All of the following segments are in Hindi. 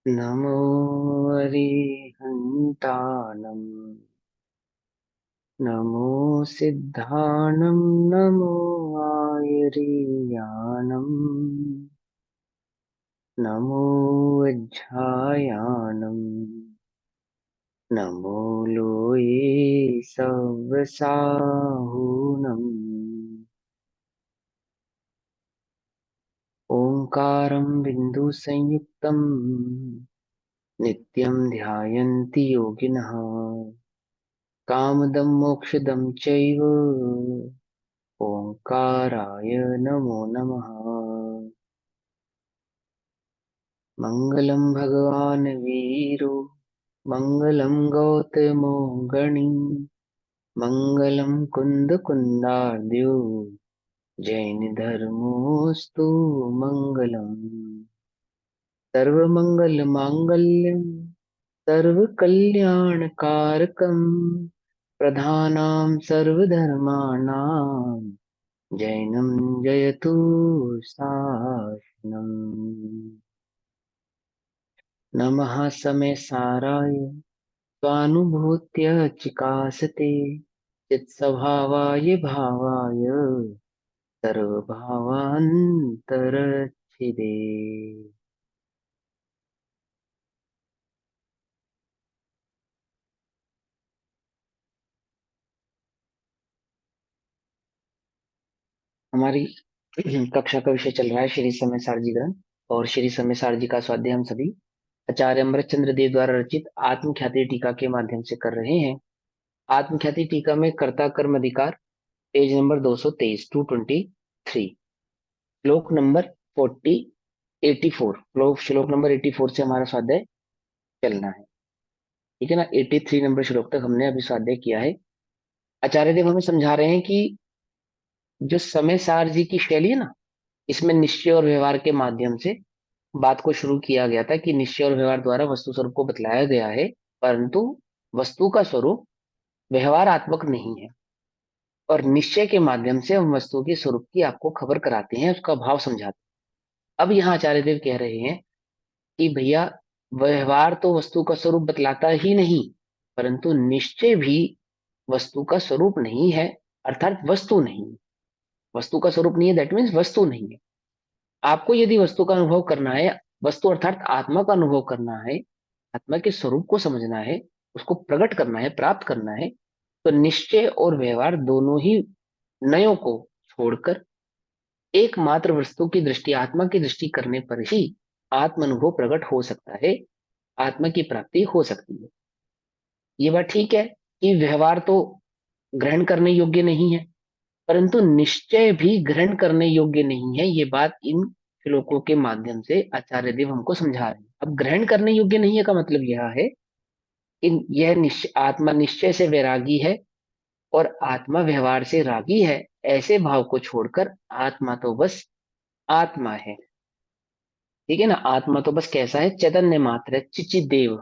नमो अरिहन्ताणम् नमो सिद्धाणं नमो आयर्याणम् नमो वज्रायाणम् नमो लोये सव्वसाहूनम् ओंकारं बिन्दुसंयुक्तम् नित्यं ध्यायन्ति योगिनः कामदं मोक्षदं चैव ओंकाराय नमो नमः। मङ्गलं भगवान् वीरो मङ्गलं गौतमो गणी मङ्गलं कुन्दकुन्दार्द्यो जैनधर्मोऽस्तु मङ्गलम्। सर्वमङ्गलमाङ्गल्यं सर्वकल्याणकारकं प्रधानां सर्वधर्माणां जैनं जयतु शासनम्। नमः समय साराय स्वानुभूत्य चिकासते चित्स्वभावाय भावाय सर्वभावान्तरच्छिदे। हमारी कक्षा का विषय चल रहा है श्री समय सारजी ग्रंथ और श्री समय सारजी का स्वाध्याय हम सभी आचार्य अमृतचंद्र देव द्वारा रचित आत्मख्याति टीका के माध्यम से कर रहे हैं। आत्मख्याति टीका में कर्ता कर्म अधिकार पेज नंबर 223 223 श्लोक नंबर 84 श्लोक नंबर 84 से हमारा स्वाध्याय चलना है। ठीक है ना। 83 नंबर श्लोक तक हमने अभी स्वाध्याय किया है। आचार्य देव हमें समझा रहे हैं कि जो समय सार जी की शैली है ना, इसमें निश्चय और व्यवहार के माध्यम से बात को शुरू किया गया था कि निश्चय और व्यवहार द्वारा वस्तु स्वरूप को बतलाया गया है, परंतु वस्तु का स्वरूप व्यवहारात्मक नहीं है और निश्चय के माध्यम से हम वस्तु के स्वरूप की आपको खबर कराते हैं, उसका भाव समझाते हैं। अब यहाँ आचार्य देव कह रहे हैं कि भैया व्यवहार तो वस्तु का स्वरूप बतलाता ही नहीं, परंतु निश्चय भी वस्तु का स्वरूप नहीं है, अर्थात वस्तु नहीं है। वस्तु का स्वरूप नहीं है, दैट मीन्स वस्तु नहीं है। आपको यदि वस्तु का अनुभव करना है, वस्तु अर्थात आत्मा का अनुभव करना है, आत्मा के स्वरूप को समझना है, उसको प्रकट करना है, प्राप्त करना है, तो निश्चय और व्यवहार दोनों ही नयों को छोड़कर एकमात्र वस्तु की दृष्टि, आत्मा की दृष्टि करने पर ही आत्म अनुभव प्रकट हो सकता है, आत्मा की प्राप्ति हो सकती है। ये बात ठीक है कि व्यवहार तो ग्रहण करने योग्य नहीं है, परंतु निश्चय भी ग्रहण करने योग्य नहीं है। ये बात इन श्लोकों के माध्यम से आचार्य देव हमको समझा रहे हैं। अब ग्रहण करने योग्य नहीं है का मतलब यह है कि यह आत्मा निश्चय से वैरागी है और आत्मा व्यवहार से रागी है, ऐसे भाव को छोड़कर आत्मा तो बस आत्मा है। ठीक है ना। आत्मा तो बस कैसा है, चैतन्य मात्र है, चिचित देव,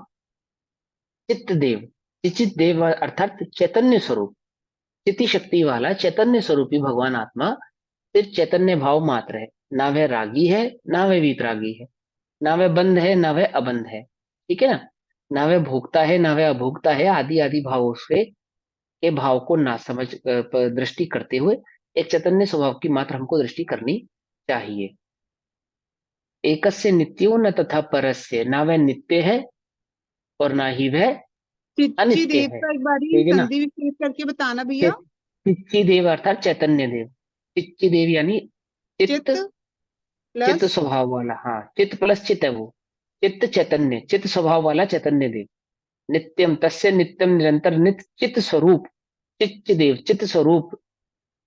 चित्त देव, चिचित देव अर्थात चैतन्य स्वरूप, चिति शक्ति वाला चैतन्य स्वरूपी भगवान आत्मा सिर्फ चैतन्य भाव मात्र है। ना वह रागी है, ना वह वितरागी है, ना वह बंध है, ना वह अबंध है। ठीक है ना। ना वह भोगता है, ना वह अभोगता है। आदि आदि भावों से के भाव को ना समझ दृष्टि करते हुए एक चैतन्य स्वभाव की मात्र हमको दृष्टि करनी चाहिए। एकस्य नित्यो न तथा परस्य, ना वह नित्य है और ना ही वह चिच्ची अनित्य देव है। का एक बारी ठीक है ना। संधि विच्छेद करके बताना भैया। चित चिच्ची देव अर्थात चैतन्य देव, चिच्ची देव यानी चित्त, चित्त चित्त प्लस स्वभाव वाला। हाँ, चित्त प्लस चित्त है वो, चित्त चैतन्य, चित्त स्वभाव वाला चैतन्य देव। नित्यम तस्य नित्यम निरंतर नित्य चित्त स्वरूप, चित्त देव, चित्त स्वरूप,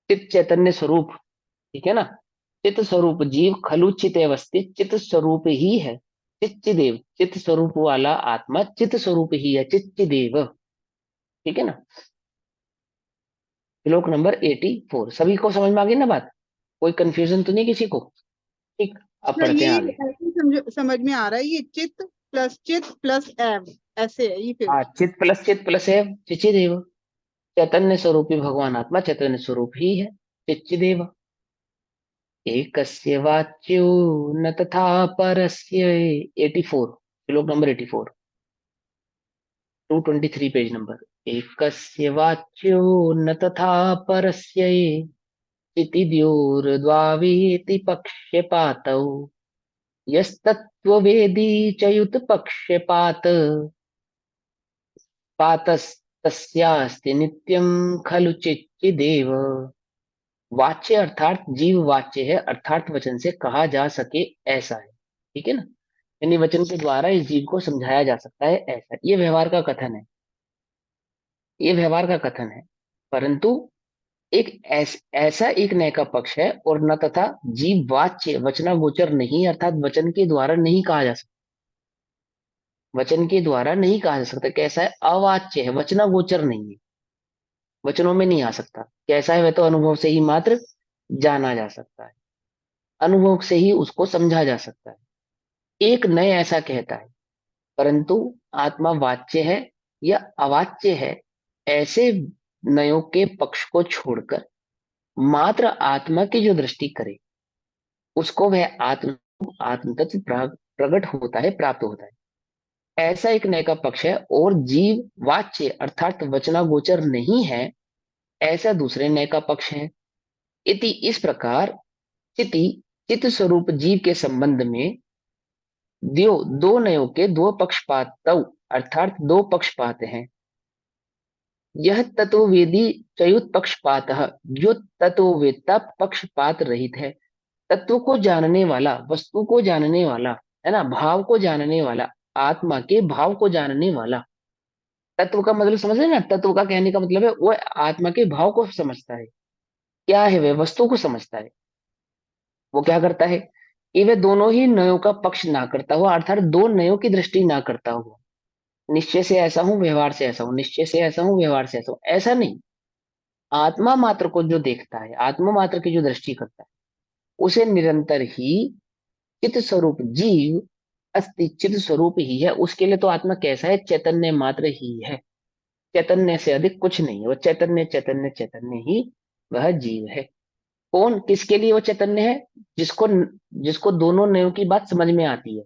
चित्त चैतन्य स्वरूप। ठीक है ना। चित्त स्वरूप जीव खलु चित अवस्थित चित्त स्वरूप ही है। चित्त देव, चित्त स्वरूप वाला आत्मा चित्त स्वरूप ही है, चित्त देव। ठीक है ना। श्लोक नंबर 84 सभी को समझ में आ गई ना बात, कोई कंफ्यूजन तो नहीं किसी को। ठीक, अब अच्छा, पढ़ते हैं ये आगे। ऐसे समझ में आ रहा है, ये चित्त प्लस एव ऐसे है ये फिर। हाँ, चित प्लस है चिचिदेव, चैतन्य स्वरूपी भगवान आत्मा चैतन्य स्वरूप ही है, चिचिदेव। एकस्य वाच्यो न तथा परस्य, 84 श्लोक नंबर 84, 223 पेज नंबर। एकस्य वाच्यो न तथा परस्य इति द्योर्द्वावीति पक्षपातौ यस्तत्त्ववेदी च युतपक्षपात पातस्तस्यास्ति नित्यं खलु चिच्चिदेव। वाच्य अर्थात जीव वाच्य है, अर्थात वचन से कहा जा सके ऐसा है। ठीक है ना, यानी वचन के द्वारा इस जीव को समझाया जा सकता है ऐसा, ये व्यवहार का कथन है, ये व्यवहार का कथन है। परंतु एक ऐसा एक न्याय का पक्ष है, और न तथा जीव वाच्य वचनागोचर नहीं, अर्थात वचन के द्वारा नहीं कहा जा सकता, वचन के द्वारा नहीं कहा जा सकता। कैसा है? अवाच्य है, वचनागोचर नहीं है, वचनों में नहीं आ सकता। कैसा है? वह तो अनुभव से ही मात्र जाना जा सकता है, अनुभव से ही उसको समझा जा सकता है। एक नय ऐसा कहता है, परंतु आत्मा वाच्य है या अवाच्य है, ऐसे नयों के पक्ष को छोड़कर मात्र आत्मा की जो दृष्टि करे, उसको वह आत्म तत्व प्रकट होता है, प्राप्त होता है। ऐसा एक नय का पक्ष है, और जीव वाच्य अर्थात वचनागोचर नहीं है, ऐसा दूसरे नय का पक्ष है। इति इस प्रकार चिति चित स्वरूप जीव के संबंध में दो नयों के दो पक्षपात अर्थात दो पक्षपात हैं। यह तत्ववेदी चयुत पक्षपात, जो तत्ववेत्ता पक्षपात रहित है, तत्व को जानने वाला, वस्तु को जानने वाला, है ना, भाव को जानने वाला, आत्मा के भाव को जानने वाला। तत्व का मतलब समझ रहे ना, तत्व का कहने का मतलब है वो आत्मा के भाव को समझता है। क्या है? वह वस्तु को समझता है। वो क्या करता है कि वह दोनों ही नयों का पक्ष ना करता हुआ, अर्थात दो नयों की दृष्टि ना करता हुआ, निश्चय से ऐसा हूं व्यवहार से ऐसा हूं, निश्चय से ऐसा हूं व्यवहार से ऐसा हूं, ऐसा नहीं। आत्मा मात्र को जो देखता है, आत्मा मात्र की जो दृष्टि करता है, उसे निरंतर ही चित स्वरूप जीव अस्थि चित स्वरूप ही है। उसके लिए तो आत्मा कैसा है? चैतन्य मात्र ही है, चैतन्य से अधिक कुछ नहीं है। वो चैतन्य चैतन्य चैतन्य ही वह जीव है। कौन? किसके लिए वो चैतन्य है? जिसको जिसको दोनों नयों की बात समझ में आती है।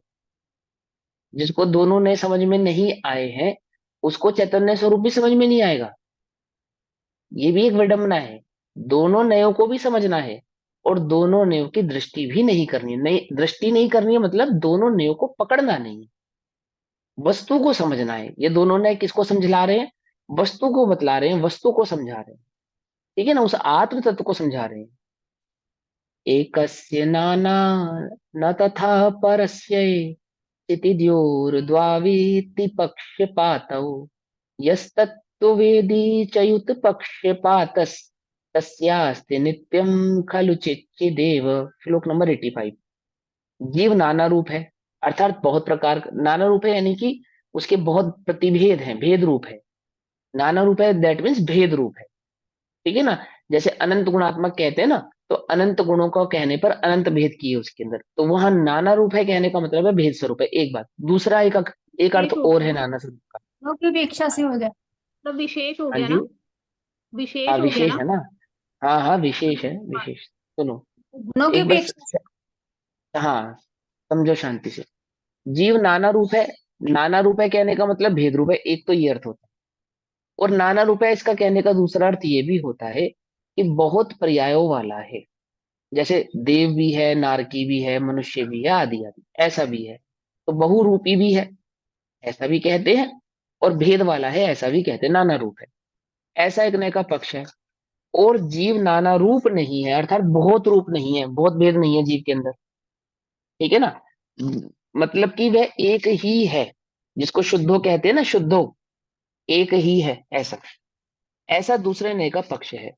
जिसको दोनों नए समझ में नहीं आए हैं, उसको चैतन्य स्वरूप भी समझ में नहीं आएगा। ये भी एक विडंबना है। दोनों नयों को भी समझना है, और दोनों नयों की दृष्टि भी नहीं करनी है। नई दृष्टि नहीं करनी है मतलब दोनों नयों को पकड़ना नहीं है, वस्तु को समझना है। ये दोनों नय किसको समझला रहे हैं? वस्तु को बतला रहे हैं, वस्तु को समझा रहे हैं। ठीक है ना, उस आत्म तत्व को समझा रहे हैं। एकस्य नाना न तथा परस्य इति द्योर्द्वावीति पक्षपातौ यस्तत्त्ववेदी च युत पक्षपातस् तस्यास्ति नित्यं खलु चिच्चिदेव। श्लोक नंबर 85। जीव नाना रूप है, अर्थात बहुत प्रकार नाना रूप है, यानी कि उसके बहुत प्रतिभेद हैं, भेद रूप है। नाना रूप है दैट मीन्स भेद रूप है। ठीक है ना, जैसे अनंत गुणात्मक कहते हैं ना, तो अनंत गुणों को कहने पर अनंत भेद की है उसके अंदर, तो वहां नाना रूप है कहने का मतलब है भेद स्वरूप है। एक बात, दूसरा एक अर्थ विशेष हो और गया है ना, नाना स्वरूप का। वो की उपेक्षा से हो जाए, मतलब विशेष हो हाँ गया जी। ना, हाँ विशेष हो गया विशेष ना। है ना। हाँ हाँ विशेष है, विशेष। सुनो, गुणों की एक बस, उपेक्षा हाँ समझो शांति से। जीव नाना रूप है, नाना रूप है कहने का मतलब भेद रूप है, एक तो ये अर्थ होता है। और नाना रूप है इसका कहने का दूसरा अर्थ ये भी होता है कि बहुत पर्यायों वाला है। जैसे देव भी है, नारकी भी है, मनुष्य भी है, आदि आदि ऐसा भी है। तो बहुरूपी भी है, ऐसा भी कहते हैं, और भेद वाला है ऐसा भी कहते हैं, नाना रूप है। ऐसा एक नए का पक्ष है। और जीव नाना रूप नहीं है, अर्थात बहुत रूप नहीं है, बहुत भेद नहीं है जीव के अंदर। ठीक है ना, मतलब कि वह एक ही है, जिसको शुद्धो कहते हैं ना, शुद्धो एक ही है ऐसा। ऐसा दूसरे नए का पक्ष है।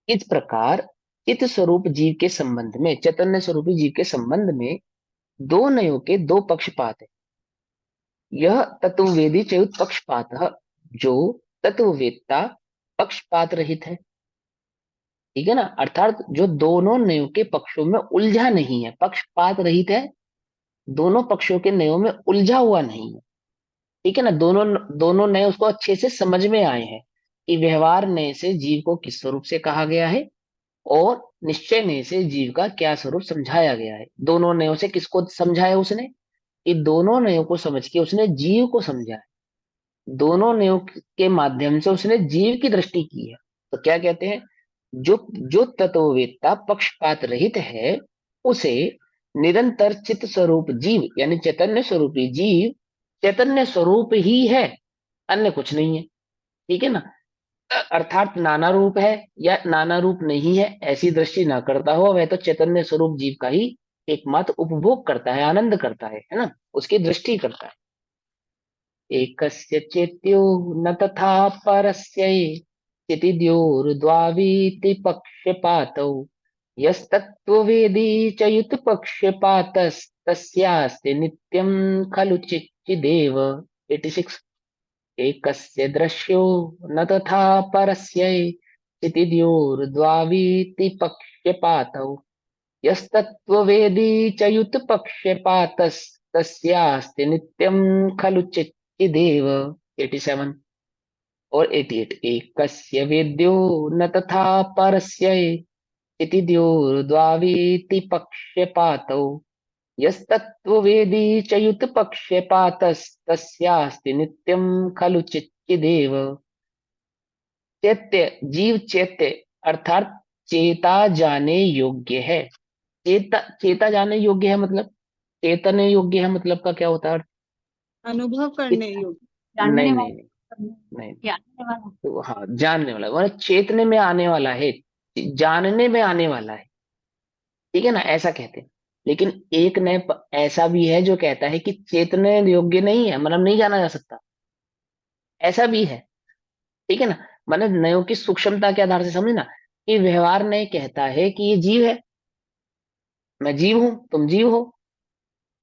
इस प्रकार चित स्वरूप जीव के संबंध में, चैतन्य स्वरूपी जीव के संबंध में दो नयों के दो पक्षपात है। यह तत्ववेदी चयुत पक्षपात, जो तत्ववेत्ता पक्षपात रहित है। ठीक है ना, अर्थात जो दोनों नयों के पक्षों में उलझा नहीं है, पक्षपात रहित है, दोनों पक्षों के नयों में उलझा हुआ नहीं है। ठीक है ना, दोनों दोनों नए उसको अच्छे से समझ में आए हैं कि व्यवहार नय से जीव को किस स्वरूप से कहा गया है, और निश्चय नय से जीव का क्या स्वरूप समझाया गया है। दोनों नयों से किसको समझाया उसने? ये दोनों नयों को समझ के उसने जीव को समझा है। दोनों नयों के माध्यम से उसने जीव की दृष्टि की है। तो क्या कहते हैं, जो जो तत्ववेत्ता पक्षपात रहित है, उसे निरंतर चित्त स्वरूप जीव यानी चैतन्य स्वरूपी जीव चैतन्य स्वरूप ही है, अन्य कुछ नहीं है। ठीक है ना। अर्थात नाना रूप है या नाना रूप नहीं है ऐसी दृष्टि ना करता हो, वह तो चैतन्य स्वरूप जीव का ही एकमात्र उपभोग करता है, आनंद करता है ना, उसकी दृष्टि करता है। एकस्य चेत्यो न तथा परस्य चितिद्योर्द्वावीति पक्षपातौ यस्तत्त्ववेदी च युतपक्षपातस्तस्यास्ति नित्यं खलु चिच्चिदेव। 86। एकस्य दृश्यो न तथा परस्य चितिद्योर्द्वावीति पक्षपातौ यस्तत्त्ववेदी च युतपक्षपातस्तस्यास्ति नित्यं खलु चिदेव। 87 और 88। एकस्य वेद्यो न तथा परस्य इति द्योर्द्वावीति पक्षपातौ यस्तत्त्ववेदी च युतपक्षपातस्तस्यास्ति नित्यं खलु चिदेव। चैत्य जीव चैत्य अर्थात चेता जाने योग्य है। चेता चेता जाने योग्य है मतलब चेतने योग्य है मतलब का क्या होता है अर्थ? अनुभव करने इत- योग्य। नहीं जानने नहीं वाला, नहीं नहीं। जानने वाला। तो हाँ जानने वाला मतलब चेतने में आने वाला है, जानने में आने वाला है। ठीक है ना, ऐसा कहते हैं। लेकिन एक नए ऐसा भी है जो कहता है कि चेतने योग्य नहीं है, मतलब नहीं जाना जा सकता, ऐसा भी है। ठीक है ना। मतलब नयों की सूक्ष्मता के आधार से समझना कि व्यवहार नय कहता है कि ये जीव है, मैं जीव हूं तुम जीव हो,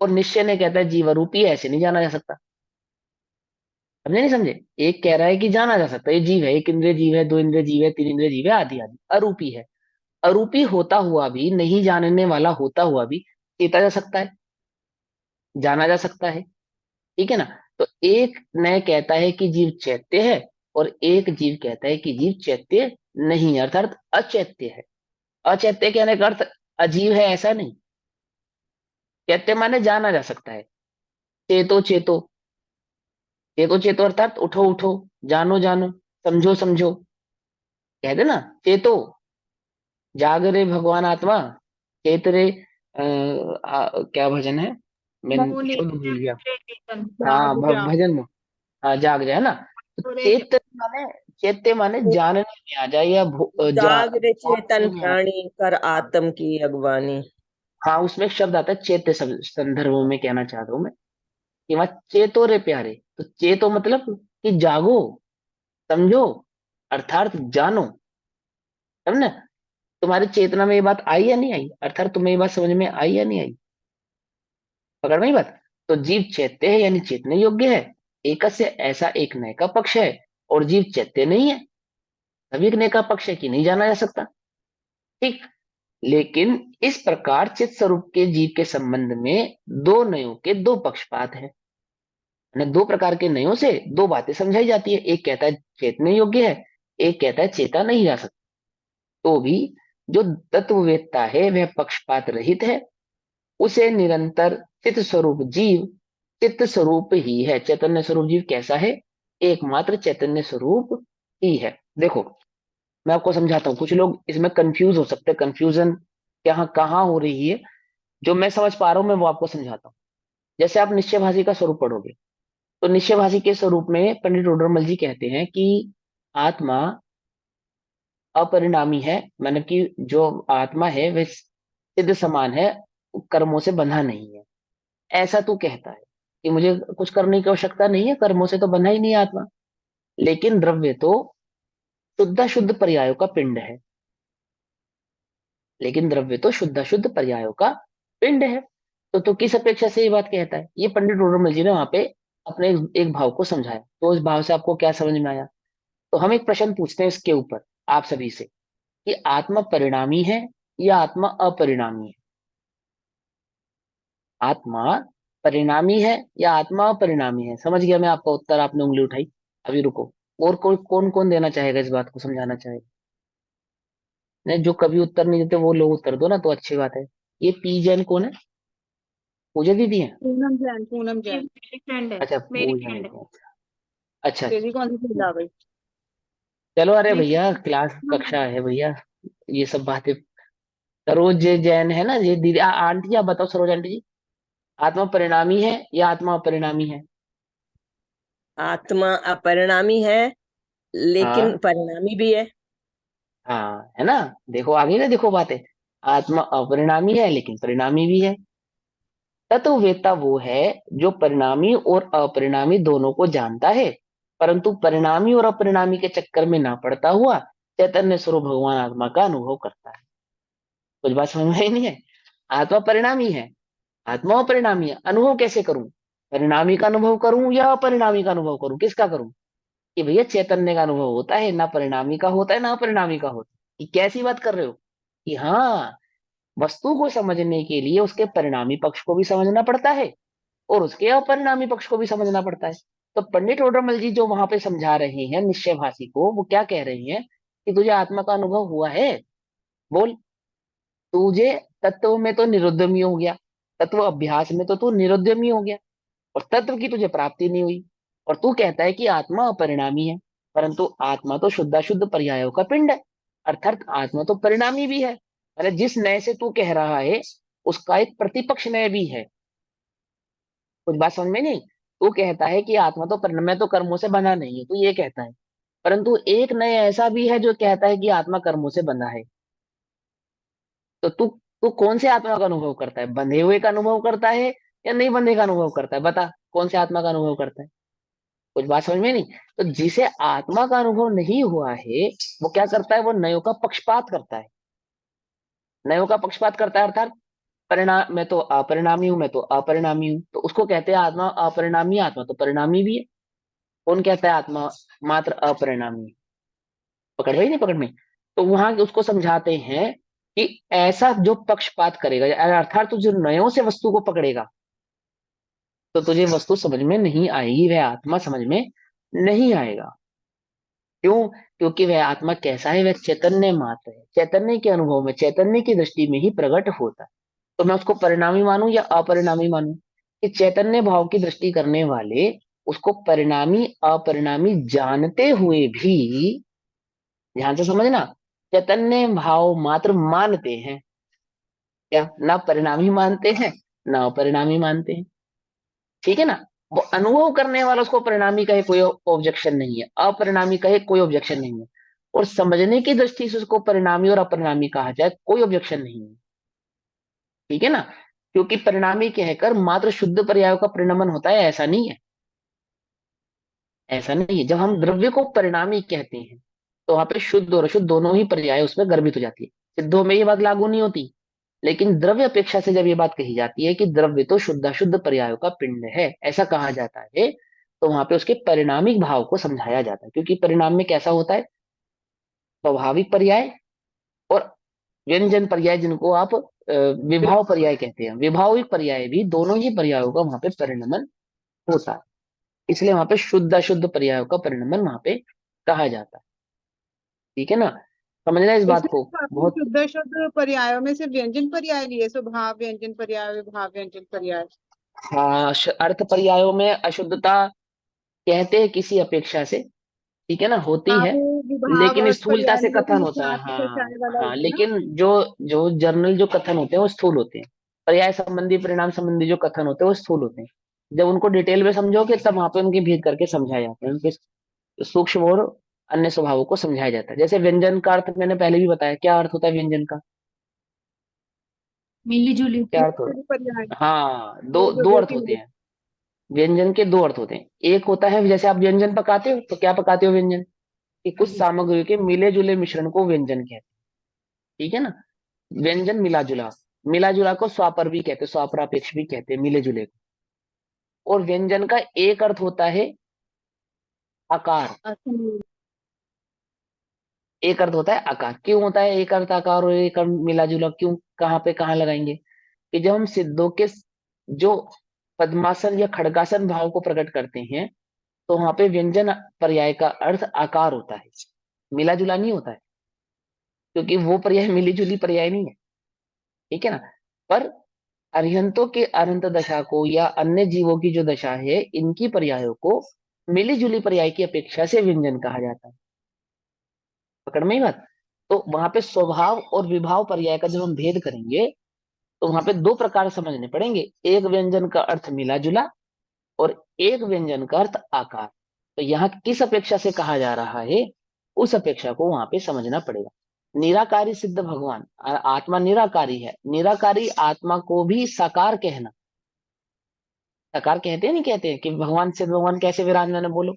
और निश्चय ने कहता है जीवरूपी है, ऐसे नहीं जाना जा सकता। समझे नहीं समझे। एक कह रहा है कि जाना जा सकता है, ये जीव है, एक इंद्रिय जीव है, दो इंद्रिय जीव है, तीन इंद्रिय जीव है, आदि आदि। अरूपी है, अरूपी होता हुआ भी, नहीं जानने वाला होता हुआ भी चेता जा सकता है, जाना जा सकता है। ठीक है ना। तो एक नय कहता है कि जीव चैत्य है, और एक जीव कहता है कि जीव चैत्य नहीं है, अर्थात अचैत्य है। अचैत्य कहने का अर्थ अजीव है ऐसा नहीं। चैत्य माने जाना जा सकता है। चेतो चेतो, चेतो चेतो अर्थात उठो उठो, जानो जानो, समझो समझो। कहते ना चेतो, जाग रे भगवान आत्मा, चेत रे क्या भजन है, मैं मौन शब्द भूल गया। चेतन। हाँ जाग जा। भजन में, हाँ जाग जाए ना। तो चेत माने, चैत्य माने जानने में आ जाए या जागृत चेतन जानने में आ प्राणी कर जाए। आत्म की अगवानी। हाँ उसमें एक शब्द आता है चैत्य संदर्भ में कहना चाहता हूँ मैं कि वहां चेतो रे प्यारे, तो चेतो मतलब कि जागो, समझो, अर्थात जानो। समझ, तुम्हारी चेतना में ये बात आई या नहीं आई, अर्थात तुम्हें ये बात समझ में आई या नहीं आई, पकड़ में ही बात। तो जीव चैत्य है यानी चेतने योग्य है, एक से ऐसा एक नय का पक्ष है, और जीव चैत्य नहीं है, तभी एक नय का पक्ष है कि नहीं जाना जा सकता। ठीक। लेकिन इस प्रकार चित स्वरूप के जीव के संबंध में दो नयों के दो पक्षपात हैं, यानी दो प्रकार के नयों से दो बातें समझाई जाती है। एक कहता है चेतने योग्य है, एक कहता है चेता नहीं जा सकता। तो भी जो तत्ववेत्ता है वह पक्षपात रहित है, उसे निरंतर चित्त स्वरूप जीव चित्त स्वरूप ही है। चैतन्य स्वरूप जीव कैसा है, एकमात्र चैतन्य स्वरूप ही है। देखो मैं आपको समझाता हूँ, कुछ लोग इसमें कंफ्यूज हो सकते हैं, कंफ्यूजन यहाँ कहाँ हो रही है, जो मैं समझ पा रहा हूँ मैं वो आपको समझाता हूँ। जैसे आप निश्चयभाषी का स्वरूप पढ़ोगे, तो निश्चयभाषी के स्वरूप में पंडित टोडरमल जी कहते हैं कि आत्मा अपरिणामी है, मतलब कि जो आत्मा है वह सिद्ध समान है, कर्मों से बंधा नहीं है। ऐसा तू कहता है कि मुझे कुछ करने की आवश्यकता नहीं है, कर्मों से तो बंधा ही नहीं है आत्मा। लेकिन द्रव्य तो शुद्ध शुद्ध पर्यायों का पिंड है, लेकिन द्रव्य तो शुद्ध शुद्ध पर्यायों का पिंड है। तो किस अपेक्षा से ये बात कहता है, ये पंडित टोडरमल जी ने वहां पे अपने एक भाव को समझाया। तो इस भाव से आपको क्या समझ में आया। तो हम एक प्रश्न पूछते हैं इसके ऊपर आप सभी से कि आत्मा परिणामी है या आत्मा अपरिणामी है। आत्मा परिणामी है या आत्मा अपरिणामी है। समझ गया मैं आपका उत्तर, आपने उंगली उठाई। अभी रुको, और कोई कौन कौन देना चाहेगा इस बात को समझाना चाहेगा। नहीं, जो कभी उत्तर नहीं देते वो लोग उत्तर दो ना, तो अच्छी बात है। ये पी जैन कौन है। पूजा दीदी है? पूनम जैन, पूनम ये जैन। मेरी फ्रेंड है, अच्छा मेरी पूजा फ्रेंड है। दीदी, अच्छा अच्छा। तेरी कौन सी फ्रेंड आ गई? चलो, अरे मेरी भैया क्लास कक्षा है भैया, ये सब बातें। सरोज जैन है ना ये दीदी, आंटी आप बताओ, सरोज आंटी जी, आत्मा परिणामी है या आत्मा अपरिणामी है? आत्मा अपरिणामी है, लेकिन हाँ परिणामी भी है। हाँ, है ना? देखो आगे ना, देखो बातें। आत्मा अपरिणामी है लेकिन परिणामी भी है। तत्ववेत्ता वो है जो परिणामी और अपरिणामी दोनों को जानता है, परंतु परिणामी और अपरिणामी के चक्कर में ना पड़ता हुआ चैतन्य स्वरूप भगवान आत्मा का अनुभव करता है। कुछ बात समझ में आई नहीं है? आत्मा परिणामी है, आत्मा अपरिणामी है, अनुभव कैसे करूं? परिणामी का अनुभव करूं या अपरिणामी का अनुभव करूं? किसका करूं? कि भैया चैतन्य का अनुभव होता है, ना परिणामी का होता है ना अपरिणामी का होता है। कि कैसी बात कर रहे हो? कि हाँ, वस्तु को समझने के लिए उसके परिणामी पक्ष को भी समझना पड़ता है और उसके अपरिणामी पक्ष को भी समझना पड़ता है। तो पंडित टोडरमल जी जो वहां पे समझा रहे हैं निश्चय भाषी को, वो क्या कह रही हैं कि तुझे आत्मा का अनुभव हुआ है? बोल। तुझे तत्व में तो निरुद्धमी हो गया, तत्व अभ्यास में तो तू निरुद्धमी हो गया, और तत्व की तुझे प्राप्ति नहीं हुई। और तू कहता है कि आत्मा अपरिणामी है, परंतु आत्मा तो शुद्धाशुद्ध पर्यायों का पिंड है, अर्थात आत्मा तो परिणामी भी है। अरे जिस नए से तू कह रहा है उसका एक प्रतिपक्ष नय भी है। कुछ बात समझ में नहीं? तू कहता है कि आत्मा तो मैं तो कर्मों से बना नहीं हूं, तू ये कहता है, परंतु एक नय ऐसा भी है जो कहता है कि आत्मा कर्मों से बंधा है। तो तू तू कौन से आत्मा का अनुभव करता है? बंधे हुए का अनुभव करता है या नहीं बंधे का अनुभव करता है? बता, कौन से आत्मा का अनुभव करता है? कुछ बात समझ में नहीं? तो जिसे आत्मा का अनुभव नहीं हुआ है वो क्या करता है? वो नयों का पक्षपात करता है। नयों का पक्षपात करता है अर्थात परिणाम, मैं तो अपरिणामी हूं, मैं तो अपरिणामी हूं, तो उसको कहते हैं आत्मा अपरिणामी, आत्मा तो परिणामी भी है। कौन कहता है आत्मा मात्र अपरिणामी है? पकड़ गई नहीं पकड़ में? तो वहां उसको समझाते हैं कि ऐसा जो पक्षपात करेगा, अर्थात तू जो नयों से वस्तु को पकड़ेगा तो तुझे वस्तु समझ में नहीं आएगी, वह आत्मा समझ में नहीं आएगा। क्यों? क्योंकि वह आत्मा कैसा है? वह चैतन्य मात्र है, चैतन्य के अनुभव में, चैतन्य की दृष्टि में ही प्रकट होता है। तो मैं उसको परिणामी मानूं या अपरिणामी मानूं? कि चैतन्य भाव की दृष्टि करने वाले उसको परिणामी अपरिणामी जानते हुए भी, ध्यान से समझना, चैतन्य भाव मात्र मानते हैं। क्या? ना परिणामी मानते हैं ना अपरिणामी मानते हैं। ठीक है ना? वो अनुभव करने वाला उसको परिणामी कहे कोई ऑब्जेक्शन नहीं है, अपरिणामी कहे कोई ऑब्जेक्शन नहीं है, और समझने की दृष्टि से उसको परिणामी और अपरिणामी कहा जाए कोई ऑब्जेक्शन नहीं है। ठीक है ना? क्योंकि परिणामी कहकर मात्र शुद्ध पर्यायों का परिणमन होता है, ऐसा नहीं है। ऐसा नहीं है। जब हम द्रव्य को परिणामी कहते हैं तो वहां पे शुद्ध और अशुद्ध दोनों ही पर्याय उसमें गर्भित हो जाती है। सिद्धों में ये बात लागू नहीं होती, लेकिन द्रव्य अपेक्षा से जब ये बात कही जाती है कि द्रव्य तो शुद्ध अशुद्ध पर्यायों का पिंड है, ऐसा कहा जाता है, तो वहां पे उसके परिणामिक भाव को समझाया जाता है। क्योंकि परिणाम में कैसा होता है? स्वाभाविक पर्याय और व्यंजन पर्याय, जिनको आप विभाव पर्याय कहते हैं। विभाविक पर्याय भी, दोनों ही पर्यायों का वहां पे परिणमन होता है, इसलिए वहां पे शुद्ध अशुद्ध पर्यायों का परिणमन वहां पे कहा जाता है। ठीक है ना? समझना इस बात इसमें को तो आपने बहुत। शुद्ध शुद्ध पर्यायों में से व्यंजन पर्याय लिए, स्वभाव व्यंजन पर्याय, विभाव व्यंजन पर्याय। हाँ, अर्थ पर्यायों में अशुद्धता कहते हैं किसी अपेक्षा से, ठीक है ना, होती हाँ, है, वो विभाव लेकिन अर्थ स्थूलता पर्याय से में जैसे कथन होता है। निषाद हाँ कषाय वाला हाँ, होता है ना लेकिन उसमें। जो जो जर्नल जो कथन होते हैं वो स्थूल होते हैं। पर्याय संबंधी परिणाम संबंधी जो कथन होते हैं वो स्थूल होते हैं। जब उनको डिटेल में समझोगे तब वहां पे उनके भेद करके समझाया जाता है, उनके सूक्ष्म और अन्य स्वभावों को समझाया जाता है। जैसे व्यंजन का अर्थ मैंने पहले भी बताया, क्या अर्थ होता है व्यंजन का? मिली जुली। क्या अर्थ मिली पर्याय, होता है? हाँ, दो दो दो जगह अर्थ की होते मिली। हैं। व्यंजन के दो अर्थ होते हैं। एक होता है जैसे आप व्यंजन पकाते हो तो क्या पकाते हो व्यंजन? कि कुछ सामग्रियों के मिले जुले मिश्रण को व्यंजन कहते हैं। ठीक है ना? व्यंजन मिला जुला, मिला जुला को स्वापर भी कहते हैं, स्वापरापेक्ष भी कहते हैं मिले जुले को। और व्यंजन का एक अर्थ होता है आकार। अच्छा, एक अर्थ होता है आकार। क्यों होता है एक अर्थ आकार और एक अर्थ मिला जुला? क्यों, कहाँ पे कहाँ लगाएंगे? कि जब हम सिद्धों के जो पद्मासन या खड़गासन भाव को प्रकट करते हैं तो वहां पे व्यंजन पर्याय का अर्थ आकार होता है, मिला जुला नहीं होता है, क्योंकि वो पर्याय मिली जुली पर्याय नहीं है। ठीक है ना? पर अरिहंतों के अनंत दशा को या अन्य जीवों की जो दशा है, इनकी पर्यायों को मिली जुली पर्याय की अपेक्षा से व्यंजन कहा जाता है। पकड़ में ही बात। तो वहां पे स्वभाव और विभाव पर्याय का जब हम भेद करेंगे, तो वहां पे दो प्रकार समझने पड़ेंगे। एक व्यंजन का अर्थ मिला जुला और एक व्यंजन का अर्थ आकार। तो यहाँ किस अपेक्षा से कहा जा रहा है, उस अपेक्षा को वहां पे समझना पड़ेगा। निराकारी सिद्ध भगवान, आत्मा निराकारी है। निराकारी आत्मा को भी साकार कहना, साकार कहते हैं नहीं कहते हैं कि भगवान सिद्ध भगवान कैसे विराजमान है, बोलो।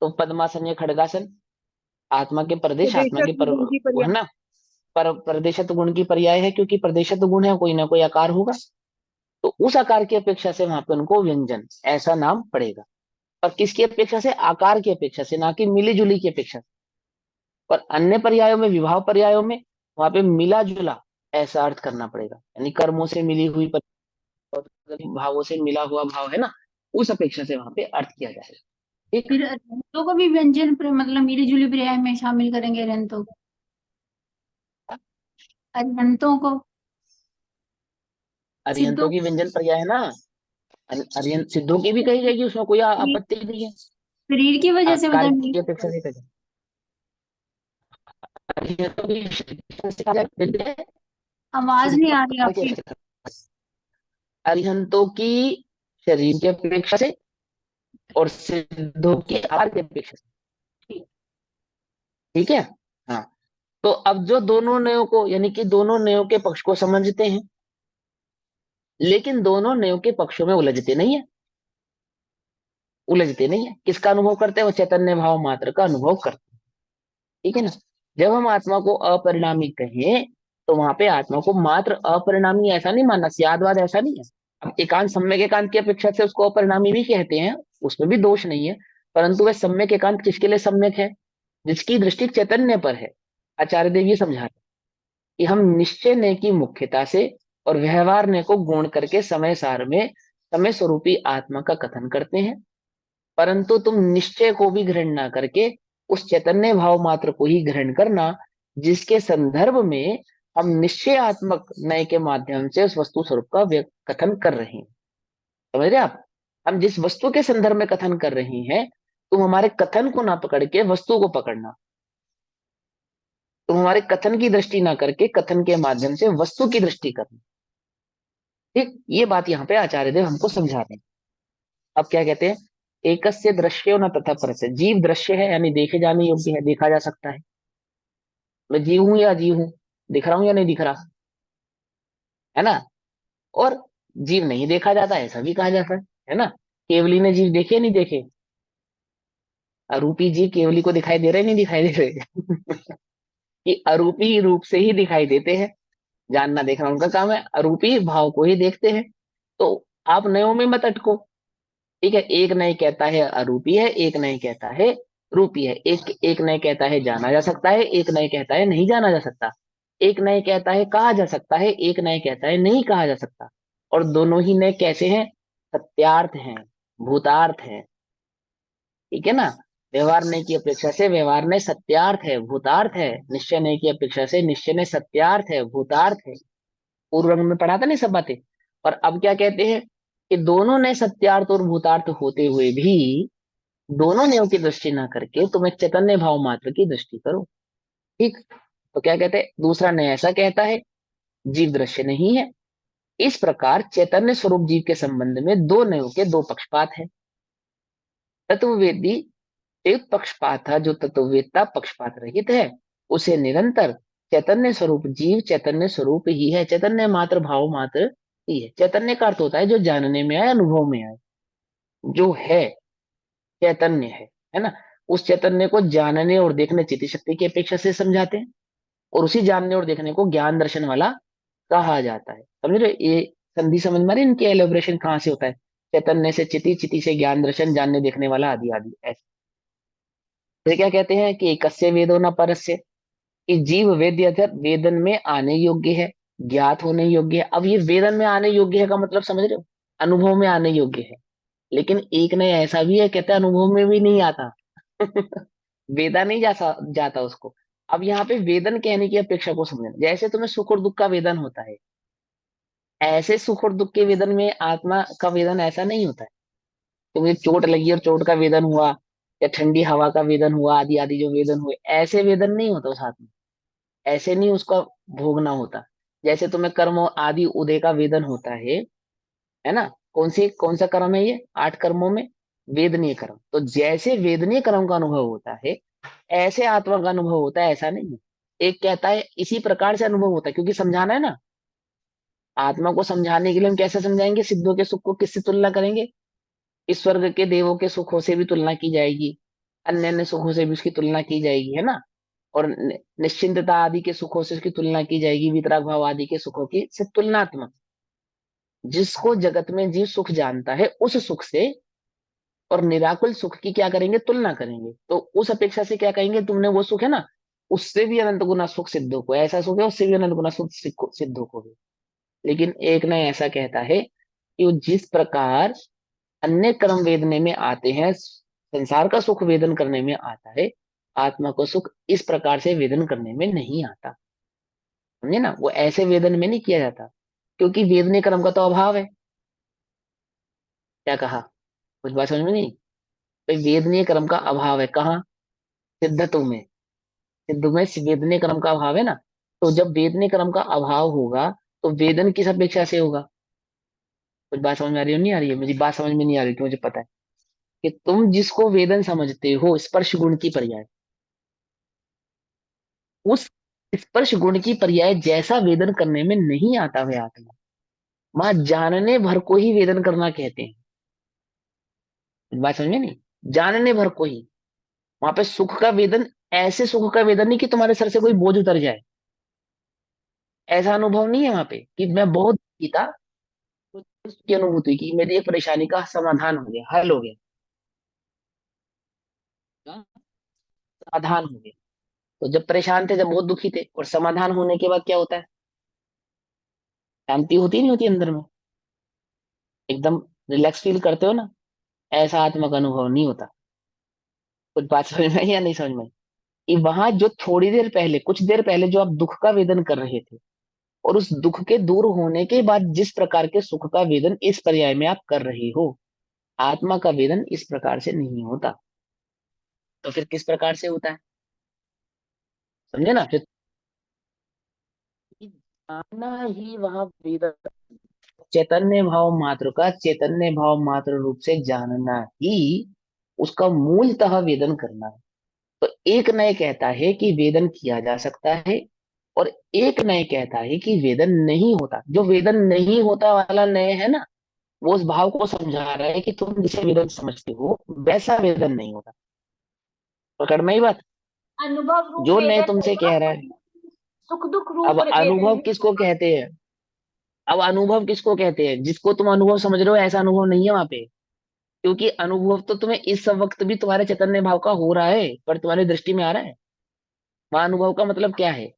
तो पद्मासन या खड़गासन आत्मा के प्रदेश, आत्मा के प्रदेशक गुण की वो है पर्याय। ना, पर प्रदेशत्व गुण की पर्याय है, क्योंकि प्रदेशत्व गुण है, कोई ना कोई आकार होगा। तो उस आकार की अपेक्षा से वहां पे उनको व्यंजन ऐसा नाम पड़ेगा। और किसकी अपेक्षा से, आकार की अपेक्षा से, ना कि मिली जुली की अपेक्षा से। और अन्य पर्यायों में, विभाव पर्यायों में, वहां पे मिला जुला ऐसा अर्थ करना पड़ेगा, यानी कर्मों से मिली हुई भावों से मिला हुआ भाव है ना, उस अपेक्षा से वहां पे अर्थ किया जाएगा। ठीक। फिर अरिहंतों को भी व्यंजन मतलब मिली जुली पर्याय में शामिल करेंगे अरिहंतों को, अरिहंतों को अरिहंतों सिद्धों की व्यंजन पर्याय है ना, अरिहंत सिद्धों की भी कही जाएगी, उसमें कोई की आपत्ति नहीं है। शरीर की वजह से आकार मतलब की अपेक्षा से कही, अरिहंतों की से कहा जाएगा, आवाज नहीं सिद्धों आ रही आकार की आपकी। अपेक्षा से। अरिहंतों की शरीर की अपेक्षा से और सिद्धों की आकार की अपेक्षा से। ठीक है। हाँ। तो अब जो दोनों न्यायों को, यानी कि दोनों न्यायों के पक्ष को समझते हैं, लेकिन दोनों न्यायों के पक्षों में उलझते नहीं है। उलझते नहीं है, किसका अनुभव करते हैं, वो चैतन्य भाव मात्र का अनुभव करते हैं। ठीक है ना। जब हम आत्मा को अपरिणामी कहें, तो वहां पे आत्मा को मात्र अपरिणामी ऐसा नहीं मानना, सियादवाद ऐसा नहीं है। अब एकांत सम्यक एकांत की अपेक्षा से उसको अपरिणामी भी कहते हैं, उसमें भी दोष नहीं है। परंतु वह सम्यक एकांत किसके लिए सम्यक है, जिसकी दृष्टि चैतन्य पर है। आचार्य देव ये समझाते हैं कि हम निश्चय ने की मुख्यता से और व्यवहार ने को गुण करके समय सार में समय स्वरूपी आत्मा का कथन करते हैं। परंतु तुम निश्चय को भी ग्रहण ना करके उस चैतन्य भाव मात्र को ही ग्रहण करना, जिसके संदर्भ में हम निश्चयात्मक नय के माध्यम से उस वस्तु स्वरूप का कथन कर रहे हैं। समझ रहे आप। हम जिस वस्तु के संदर्भ में कथन कर रहे हैं, तुम हमारे कथन को ना पकड़ के वस्तु को पकड़ना। तुम हमारे कथन की दृष्टि ना करके कथन के माध्यम से वस्तु की दृष्टि करना। ठीक, ये बात यहाँ पे आचार्य देव हमको समझाते हैं। अब क्या कहते हैं, एकस्य दृश्यो न तथा परस्य। जीव दृश्य है, यानी देखे जाने योग्य है, देखा जा सकता है। मैं जीव हूं या अजीव हूं, दिख रहा हूं या नहीं दिख रहा, है ना। और जीव नहीं देखा जाता, ऐसा भी कहा जाता है ना। केवली ने जीव देखे नहीं देखे, अरूपी जीव केवली को दिखाई दे रहे नहीं दिखाई दे रहे कि अरूपी रूप से ही दिखाई देते हैं। जानना देखना उनका काम है, अरूपी भाव को ही देखते हैं। तो आप नयों में मत अटको। ठीक है, एक नय कहता है अरूपी है, एक नय कहता है रूपी है। एक नय कहता है जाना जा सकता है, एक नय कहता है नहीं जाना जा सकता। एक नय कहता है कहा जा सकता है, एक नय कहता है नहीं कहा जा सकता। और दोनों ही नय कैसे हैं, सत्यार्थ हैं, भूतार्थ हैं। ठीक है ना। व्यवहार नय की अपेक्षा से व्यवहार नय सत्यार्थ है, भूतार्थ है। निश्चय नय की अपेक्षा से निश्चय नय सत्यार्थ है, भूतार्थ है। पूर्व रंग में पढ़ा था नहीं सब बातें। और अब क्या कहते हैं कि दोनों ने सत्यार्थ और भूतार्थ होते हुए भी दोनों नेव की दृष्टि ना करके तुम एक चैतन्य भाव मात्र की दृष्टि करो। ठीक। तो क्या कहते हैं, दूसरा ने ऐसा कहता है जीव दृश्य नहीं है। इस प्रकार चैतन्य स्वरूप जीव के संबंध में दो नयों के दो पक्षपात है। तत्ववेदी एक पक्षपात था, जो तत्ववेदता पक्षपात रहित है, उसे निरंतर चैतन्य स्वरूप जीव चैतन्य स्वरूप ही है, चैतन्य मात्र भाव मात्र ही है। चैतन्य का अर्थ होता है जो जानने में आए, अनुभव में आए, जो है चैतन्य है ना। उस चैतन्य को जानने और देखने चित्त शक्ति की अपेक्षा से समझाते हैं, और उसी जानने और देखने को ज्ञान दर्शन वाला कहा जाता है। समझ रहे हो? ये संधि समझ में आ रही है? इनकी एलोब्रेशन कहाँ से होता है, चैतन्य से चिति, चिति से ज्ञान दर्शन, जानने देखने वाला, आदि आदि ऐसे। फिर क्या कहते हैं कि एकस्य वेदो न परस्य, कि जीव वेद्य वेदन में आने योग्य है, ज्ञात होने योग्य है। अब ये वेदन में आने योग्य है का मतलब समझ रहे हो, अनुभव में आने योग्य है। लेकिन एक ने ऐसा भी है, कहता है अनुभव में भी नहीं आता वेदा नहीं जाता उसको। अब यहाँ पे वेदन कहने की अपेक्षा को समझना, जैसे तुम्हें सुख और दुख का वेदन होता है ऐसे सुख और दुख के वेदन में आत्मा का वेदन ऐसा नहीं होता है कि मुझे चोट लगी और चोट का वेदन हुआ, या ठंडी हवा का वेदन हुआ, आदि आदि जो वेदन हुए, ऐसे वेदन नहीं होता उस आत्मा, ऐसे नहीं उसका भोगना होता। जैसे तुम्हें कर्म आदि उदय का वेदन होता है ना। कौन सा कर्म है ये? 8 कर्मों में वेदनीय कर्म। तो जैसे वेदनीय कर्म का अनुभव होता है, ऐसे आत्मा का अनुभव होता है, ऐसा नहीं है। एक कहता है इसी प्रकार से अनुभव होता है, क्योंकि समझाना है ना। आत्मा को समझाने के लिए हम कैसे समझाएंगे? सिद्धों के सुख को किससे तुलना करेंगे? इस स्वर्ग के देवों के सुखों से भी तुलना की जाएगी, अन्य अन्य सुखों से भी उसकी तुलना की जाएगी, है ना। और निश्चिंतता आदि के सुखों से उसकी तुलना की जाएगी, वितराग भाव आदि के सुखों की से तुलनात्मक। जिसको जगत में जीव सुख जानता है, उस सुख से और निराकुल सुख की क्या करेंगे? तुलना करेंगे। तो उस अपेक्षा से क्या कहेंगे? तुमने वो सुख है ना, उससे भी अनंत गुना सुख सिद्धों को, ऐसा सुख है उससे भी अनंत गुना सुख सिद्धों को भी। लेकिन एक ने ऐसा कहता है कि वो जिस प्रकार अन्य कर्म वेदने में आते हैं, संसार का सुख वेदन करने में आता है, आत्मा को सुख इस प्रकार से वेदन करने में नहीं आता। समझे ना, वो ऐसे वेदन में नहीं किया जाता, क्योंकि वेदनीय कर्म का तो अभाव है। क्या कहा? कुछ बात समझ में नहीं? तो वेदनीय कर्म का अभाव है कहाँ? सिद्धत्व में। सिद्ध में वेदनीय कर्म का अभाव है ना। तो जब वेदनीय कर्म का अभाव होगा, तो वेदन किस अपेक्षा से होगा? कुछ बात समझ में आ रही है नहीं आ रही है? मेरी बात समझ में नहीं आ रही थी, मुझे पता है कि तुम जिसको वेदन समझते हो, स्पर्श गुण की पर्याय, उस स्पर्श गुण की पर्याय जैसा वेदन करने में नहीं आता है आत्मा। वहां जानने भर को ही वेदन करना कहते हैं। बात समझ में नहीं? जानने भर को ही। वहां पे सुख का वेदन, ऐसे सुख का वेदन नहीं कि तुम्हारे सर से कोई बोझ उतर जाए, ऐसा अनुभव नहीं है वहां पे कि मैं बहुत दुखी था, तो उसकी अनुभूति हुई कि मेरी एक परेशानी का समाधान हो गया, हल हो गया। हाँ, समाधान हो गया। तो जब परेशान थे, जब बहुत दुखी थे, और समाधान होने के बाद क्या होता है? शांति होती नहीं होती अंदर में? एकदम रिलैक्स फील करते हो ना। ऐसा आत्मा का अनुभव नहीं होता। कुछ बात समझ में आई या नहीं समझ में आई? कि वहां जो थोड़ी देर पहले, कुछ देर पहले जो आप दुख का वेदन कर रहे थे, और उस दुख के दूर होने के बाद जिस प्रकार के सुख का वेदन इस पर्याय में आप कर रहे हो, आत्मा का वेदन इस प्रकार से नहीं होता। तो फिर किस प्रकार से होता है? समझे ना? फिर जानना ही वहां वेदन, चैतन्य भाव मात्र का चैतन्य भाव मात्र रूप से जानना ही उसका मूलतः वेदन करना है। तो एक नए कहता है कि वेदन किया जा सकता है, और एक नए कहता है कि वेदन नहीं होता। जो वेदन नहीं होता वाला नए है ना, वो उस भाव को समझा रहा है कि तुम जिसे वेदन समझते हो, वैसा वेदन नहीं होता। पकड़ में ही बात? अनुभव रूप जो नए वेदन तुमसे होगा, कह रहा है। सुख दुख अब रूप वेदन अनुभव नहीं किसको होगा। कहते हैं? अब अनुभव किसको कहते हैं? जिसको तुम अनुभव समझ रहे हो, ऐसा अनुभव नहीं है वहां पे। क्योंकि अनुभव तो तुम्हें इस वक्त भी तुम्हारे चैतन्य भाव का हो रहा है, पर तुम्हारी दृष्टि में आ रहा है। वहां अनुभव का मतलब क्या है?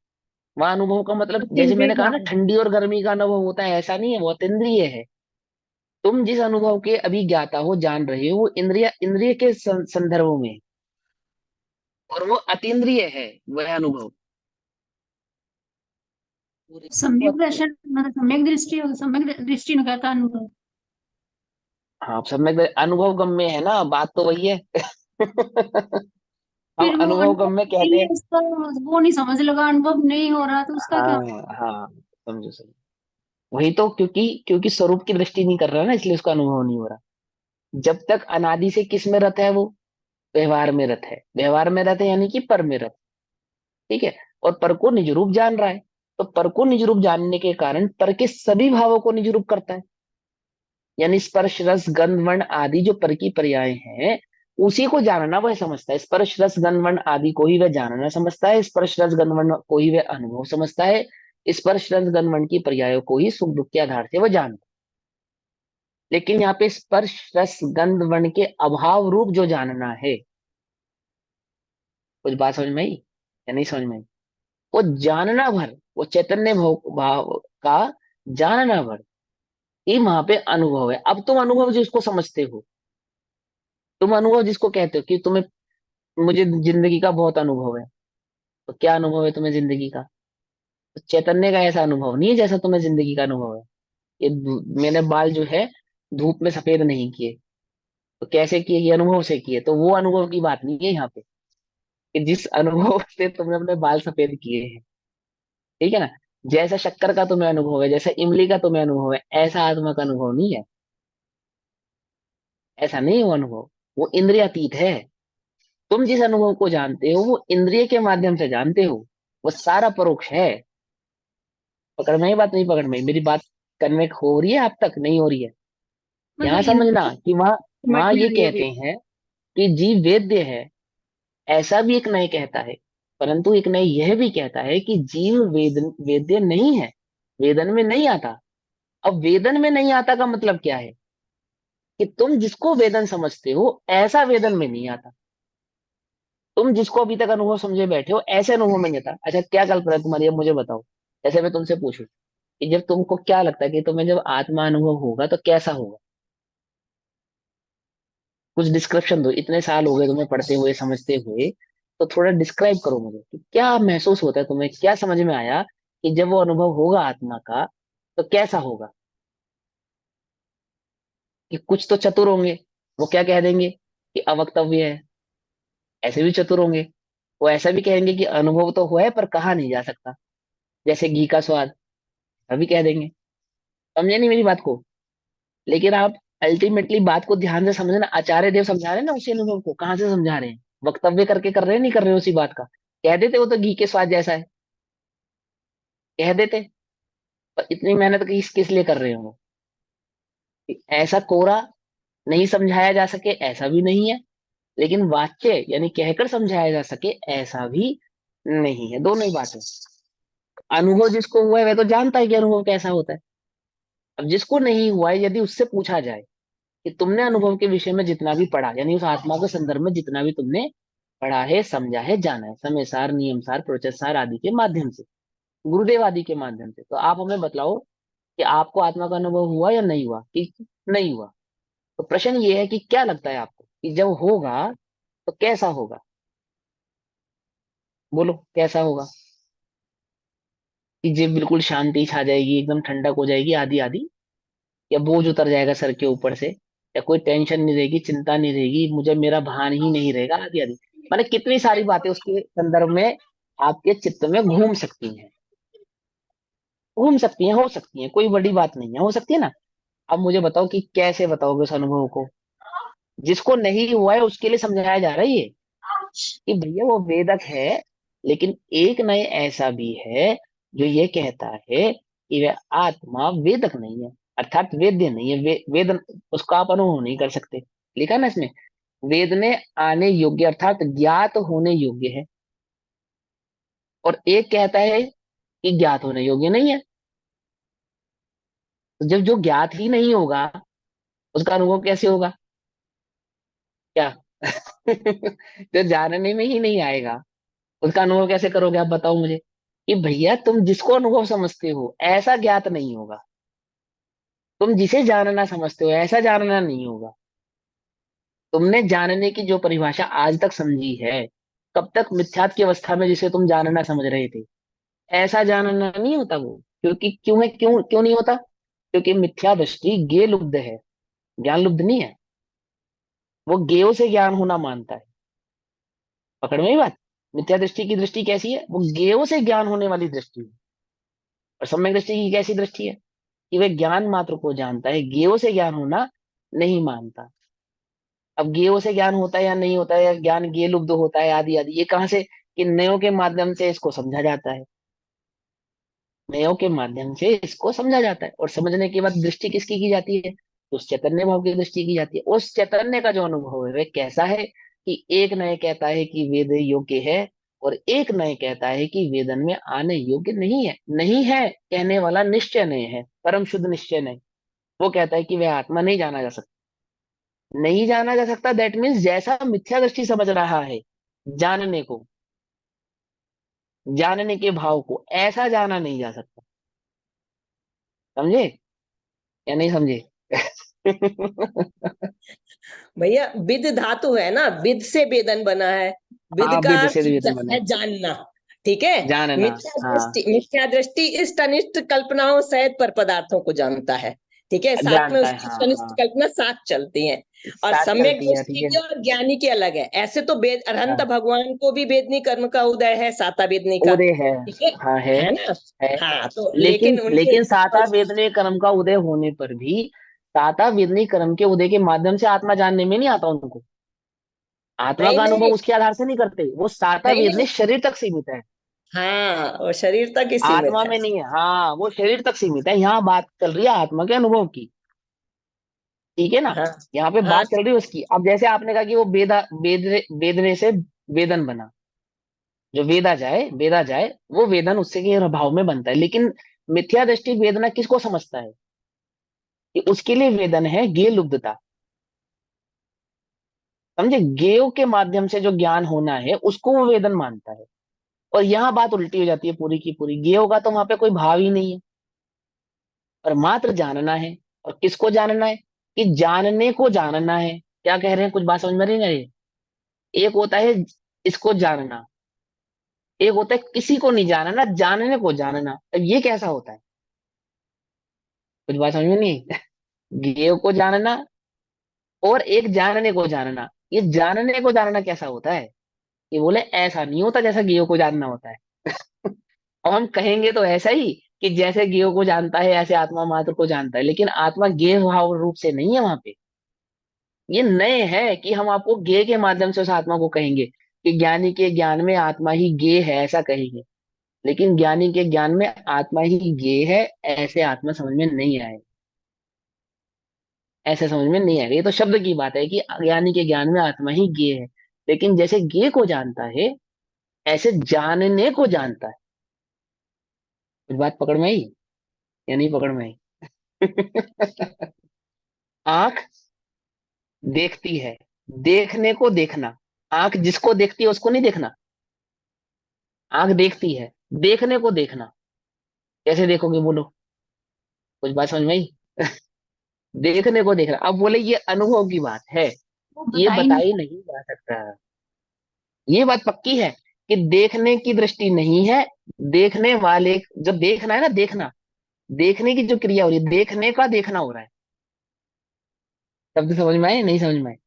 वहां अनुभव का मतलब, जैसे मैंने अतीन्द्रिय कहा ना, भाव। ठंडी और गर्मी का अनुभव होता है, ऐसा नहीं है, वो अतीन्द्रिय है। तुम जिस अनुभव के अभी ज्ञाता हो, जान रहे हो, वो इंद्रिय इंद्रिय के संदर्भ में है, और वो अतीन्द्रिय है वह अनुभव। सम्यक दर्शन मतलब सम्यक दृष्टि हो, सम्यक दृष्टि न कहता अनुभव। हाँ, सब में अनुभव गम्य है ना, बात तो वही है। हम फिर वो अनुभव अनुभव गम्य कहते नहीं है हैं। उसका, वो नहीं समझ लगा, अनुभव नहीं हो रहा तो उसका क्या। हाँ हाँ, समझो समझो। वही तो, क्योंकि क्योंकि स्वरूप की दृष्टि नहीं कर रहा ना, इसलिए उसका अनुभव नहीं हो रहा। जब तक अनादि से किस में रत है वो? व्यवहार में रत है। व्यवहार में रत है यानी कि पर में रत। ठीक है। और पर को निज रूप जान रहा है। तो पर को निज रूप जानने के कारण पर के सभी भावों को निज रूप करता है। यानी स्पर्श रस गंध वर्ण आदि जो पर की पर्याय हैं, उसी को जानना वह समझता है। स्पर्श रस गंध वर्ण आदि को ही वह जानना समझता है। स्पर्श रस गंध वर्ण को ही वह अनुभव समझता है। स्पर्श रस गंध वर्ण की पर्यायों को ही सुख दुख के आधार से वह जानता है। लेकिन यहाँ पे स्पर्श रस गंध वर्ण के अभाव रूप जो जानना है, कुछ बात समझ में आई या नहीं समझ में आई? वो जानना भर, वो चैतन्य भाव भाव का जानना भर ही वहां पे अनुभव है। अब तुम अनुभव जिसको समझते हो, तुम अनुभव जिसको कहते हो कि तुम्हें, मुझे जिंदगी का बहुत अनुभव है, तो क्या अनुभव है तुम्हें जिंदगी का? तो चैतन्य का ऐसा अनुभव नहीं है जैसा तुम्हें जिंदगी का अनुभव है। मैंने बाल जो है धूप में सफेद नहीं किए। तो कैसे किए? ये अनुभव से किए। तो वो अनुभव की बात नहीं है यहाँ पे, कि जिस अनुभव से तुमने अपने बाल सफेद किए हैं, ठीक है ना। जैसा शक्कर का तुम्हें अनुभव है, जैसा इमली का तुम्हें अनुभव है, ऐसा आत्मा का अनुभव नहीं है। ऐसा नहीं है वो अनुभव। वो इंद्रियातीत है। तुम जिस अनुभव को जानते हो वो इंद्रिय के माध्यम से जानते हो। वो सारा परोक्ष है। पकड़ में ही बात नहीं? पकड़ में मेरी बात कन्वे हो रही है आप तक? नहीं हो रही है? समझ यहाँ रही हूँ। समझना कि वहाँ समझ वहाँ में ये आ रही है कहते अभी। हैं कि जीव वेद्य है। ऐसा भी एक नय कहता है। परंतु एक नय यह भी कहता है कि जीव वेद्य नहीं है, वेदन में नहीं आता। अब वेदन में नहीं आता का मतलब क्या है? कि तुम जिसको वेदन समझते हो ऐसा वेदन में नहीं आता। तुम जिसको अभी तक अनुभव समझे बैठे हो ऐसे अनुभव में नहीं आता। अच्छा, क्या कल्पना है तुम्हारी? अब मुझे बताओ। जैसे मैं तुमसे पूछूं कि जब तुमको क्या लगता है कि तुम्हें जब आत्मा अनुभव होगा तो कैसा होगा? कुछ डिस्क्रिप्शन दो। इतने साल हो गए तुम्हें पढ़ते हुए, समझते हुए, तो थोड़ा डिस्क्राइब करो मुझे कि क्या महसूस होता है तुम्हें, क्या समझ में आया कि जब वो अनुभव होगा आत्मा का तो कैसा होगा? कि कुछ तो चतुर होंगे, वो क्या कह देंगे कि अवक्तव्य है। ऐसे भी चतुर होंगे, वो ऐसा भी कहेंगे कि अनुभव तो हुआ है पर कहा नहीं जा सकता, जैसे घी का स्वाद। अभी कह देंगे। समझे नहीं मेरी बात को? लेकिन आप अल्टीमेटली बात को ध्यान से समझना। आचार्य देव समझा रहे हैं ना उसी अनुभव को। कहाँ से समझा रहे हैं? वक्तव्य करके कर रहे हैं, नहीं कर रहे हैं उसी बात का? कह देते वो तो घी के स्वाद जैसा है, कह देते। पर इतनी मेहनत किस किस लिए कर रहे हो वो? कि ऐसा कोरा नहीं समझाया जा सके ऐसा भी नहीं है, लेकिन वाच्य यानी कहकर समझाया जा सके ऐसा भी नहीं है। दोनों ही बात है। अनुभव जिसको हुआ है वह तो जानता है कि अनुभव कैसा होता है। अब जिसको नहीं हुआ है, यदि उससे पूछा जाए कि तुमने अनुभव के विषय में जितना भी पढ़ा, यानी उस आत्मा के संदर्भ में जितना भी तुमने पढ़ा है, समझा है, जाना है, समय सार, नियम सार, प्रोचेस सार आदि के माध्यम से, गुरुदेव आदि के माध्यम से, तो आप हमें बताओ कि आपको आत्मा का अनुभव हुआ या नहीं हुआ? कि नहीं हुआ? तो प्रश्न ये है कि क्या लगता है आपको कि जब होगा तो कैसा होगा? बोलो कैसा होगा? कि जब बिल्कुल शांति छा जाएगी, एकदम ठंडक हो जाएगी, आदि आदि, या बोझ उतर जाएगा सर के ऊपर से, या कोई टेंशन नहीं रहेगी, चिंता नहीं रहेगी, मुझे मेरा भान ही नहीं रहेगा, आदि आदि। माने कितनी सारी बातें उसके संदर्भ में आपके चित्त में घूम सकती हैं। घूम सकती हैं, हो सकती हैं, कोई बड़ी बात नहीं है, हो सकती है ना। अब मुझे बताओ कि कैसे बताओगे उस अनुभव को? जिसको नहीं हुआ है उसके लिए समझाया जा रहा है ये, कि भैया वो वेदक है, लेकिन एक नए ऐसा भी है जो ये कहता है कि वह आत्मा वेदक नहीं है, अर्थात वेद्य नहीं है। वेद उसका आप अनुभव नहीं कर सकते। लिखा ना इसमें, वेद में आने योग्य अर्थात ज्ञात होने योग्य है। और एक कहता है कि ज्ञात होने योग्य नहीं है। तो जब जो ज्ञात ही नहीं होगा उसका अनुभव कैसे होगा? क्या? तो जानने में ही नहीं आएगा, उसका अनुभव कैसे करोगे आप? बताओ मुझे। कि भैया तुम जिसको अनुभव समझते हो ऐसा ज्ञात नहीं होगा। तुम जिसे जानना समझते हो ऐसा जानना नहीं होगा। तुमने जानने की जो परिभाषा आज तक समझी है, कब तक मिथ्यात्व की अवस्था में जिसे तुम जानना समझ रहे थे, ऐसा जानना नहीं होता वो। क्योंकि क्यों है? क्यों क्यों नहीं होता? क्योंकि मिथ्या दृष्टि गे लुब्ध है, ज्ञान लुब्ध नहीं है। वो गेय से ज्ञान होना मानता है। पकड़ में ही बात? मिथ्या दृष्टि की दृष्टि कैसी है? वो गेय से ज्ञान होने वाली दृष्टि है। और सम्यक दृष्टि की कैसी दृष्टि है? कि वह ज्ञान मात्र को जानता है, गेय से ज्ञान होना नहीं मानता। अब गेय से ज्ञान होता है या नहीं होता है, या ज्ञान गेय लुब्ध होता है, आदि आदि, ये कहाँ से? कि नयों के माध्यम से इसको समझा जाता है। नयों के माध्यम से इसको समझा जाता है, और समझने के बाद दृष्टि किसकी की जाती है? तो उस चैतन्य भाव की दृष्टि की जाती है। उस चैतन्य का जो अनुभव है वह कैसा है? कि एक नय कहता है कि वेद योग्य है, और एक नय कहता है कि वेदन में आने योग्य नहीं है। नहीं है कहने वाला निश्चय नहीं है, परम शुद्ध निश्चय नहीं। वो कहता है कि वह आत्मा नहीं जाना जा सकता। नहीं जाना जा सकता, दैट मीन्स जैसा मिथ्या दृष्टि समझ रहा है जानने को, जानने के भाव को, ऐसा जाना नहीं जा सकता। समझे या नहीं समझे? भैया विद धातु है ना, विद से वेदन बना है। विद हाँ, का विद से अर्थ वेदन बना है। है जानना। ठीक है। जानना। हाँ, मिथ्या दृष्टि इष्ट अनिष्ट कल्पनाओं सहित पर पदार्थों को जानता है। ठीक है, साथ में जानता है। उसकी हाँ इष्ट अनिष्ट हाँ, कल्पना साथ चलती हैं। और साथ सम्यक चलती है, ठीक दृष्टि है। की और ज्ञानी की अलग है। ऐसे तो वेद अरहंत हाँ, भगवान को भी वेदनी कर्म का उदय है, साता वेदनी का। उदय है। ठीक है। हाँ है ना। है। हाँ, तो लेकिन लेकिन उनके लेकिन साता वेदने कर्म का उदय होने पर भी साता वेदनी कर्म के उदय के माध्यम से आत्मा जानने में नहीं आता उनको। आत्मा नहीं का नहीं अनुभव उसके आधार से नहीं करते, वो साता नहीं वेदने नहीं। शरीर तक सीमित है, हाँ, और शरीर तक ही सीमित आत्मा है। में नहीं है। हाँ, वो शरीर तक सीमित है। यहाँ बात चल रही है आत्मा के अनुभव की, ठीक है ना। हाँ यहाँ पे हाँ। बात चल रही है उसकी। अब जैसे आपने कहा कि वो वेदने से वेदन बना, जो वेदा जाए वो वेदन उससे के भाव में बनता है। लेकिन मिथ्या दृष्टि वेदना किसको समझता है कि उसके लिए वेदन है गे लुब्धता। समझे, गेय के माध्यम से जो ज्ञान होना है उसको वो वेदन मानता है। और यहाँ बात उल्टी हो जाती है पूरी की पूरी। गेय का तो वहां पे कोई भाव ही नहीं है, और मात्र जानना है। और किसको जानना है? कि जानने को जानना है। क्या कह रहे हैं, कुछ बात समझ में नहीं आ रही है? एक होता है इसको जानना, एक होता है किसी को नहीं जानना, जानने को जानना। अब ये कैसा होता है? कुछ बात समझ में नहीं आई? गेय को जानना और एक जानने को जानना। ये जानने को जानना कैसा होता है? ये बोले ऐसा नहीं होता जैसा गेय को जानना होता है। और हम कहेंगे तो ऐसा ही कि जैसे गेय को जानता है ऐसे आत्मा मात्र को जानता है। लेकिन आत्मा गेय भाव रूप से नहीं है वहां पे। ये नए है कि हम आपको गेय के माध्यम से उस आत्मा को कहेंगे कि ज्ञानी के ज्ञान में आत्मा ही गेय है, ऐसा कहेंगे। लेकिन ज्ञानी के ज्ञान में आत्मा ही गेय है, ऐसे आत्मा समझ में नहीं आए, ऐसे समझ में नहीं आएगा। ये तो शब्द की बात है कि ज्ञानी के ज्ञान में आत्मा ही गेय है। लेकिन जैसे गेय को जानता है ऐसे जानने को जानता है। कुछ बात पकड़ में आई या नहीं पकड़ में आई? आंख देखती है, देखने को देखना। आंख जिसको देखती है उसको नहीं देखना, आंख देखती है। देखने को देखना, कैसे देखोगे बोलो? कुछ बात समझ में आई? देखने को देखना। अब बोले ये अनुभव की बात है, वो ये बता ही नहीं। बताई नहीं जा सकता। ये बात पक्की है कि देखने की दृष्टि नहीं है। देखने वाले, जब देखना है ना, देखना, देखने की जो क्रिया हो रही है, देखने का देखना हो रहा है। शब्द समझ में आए नहीं समझ में आए?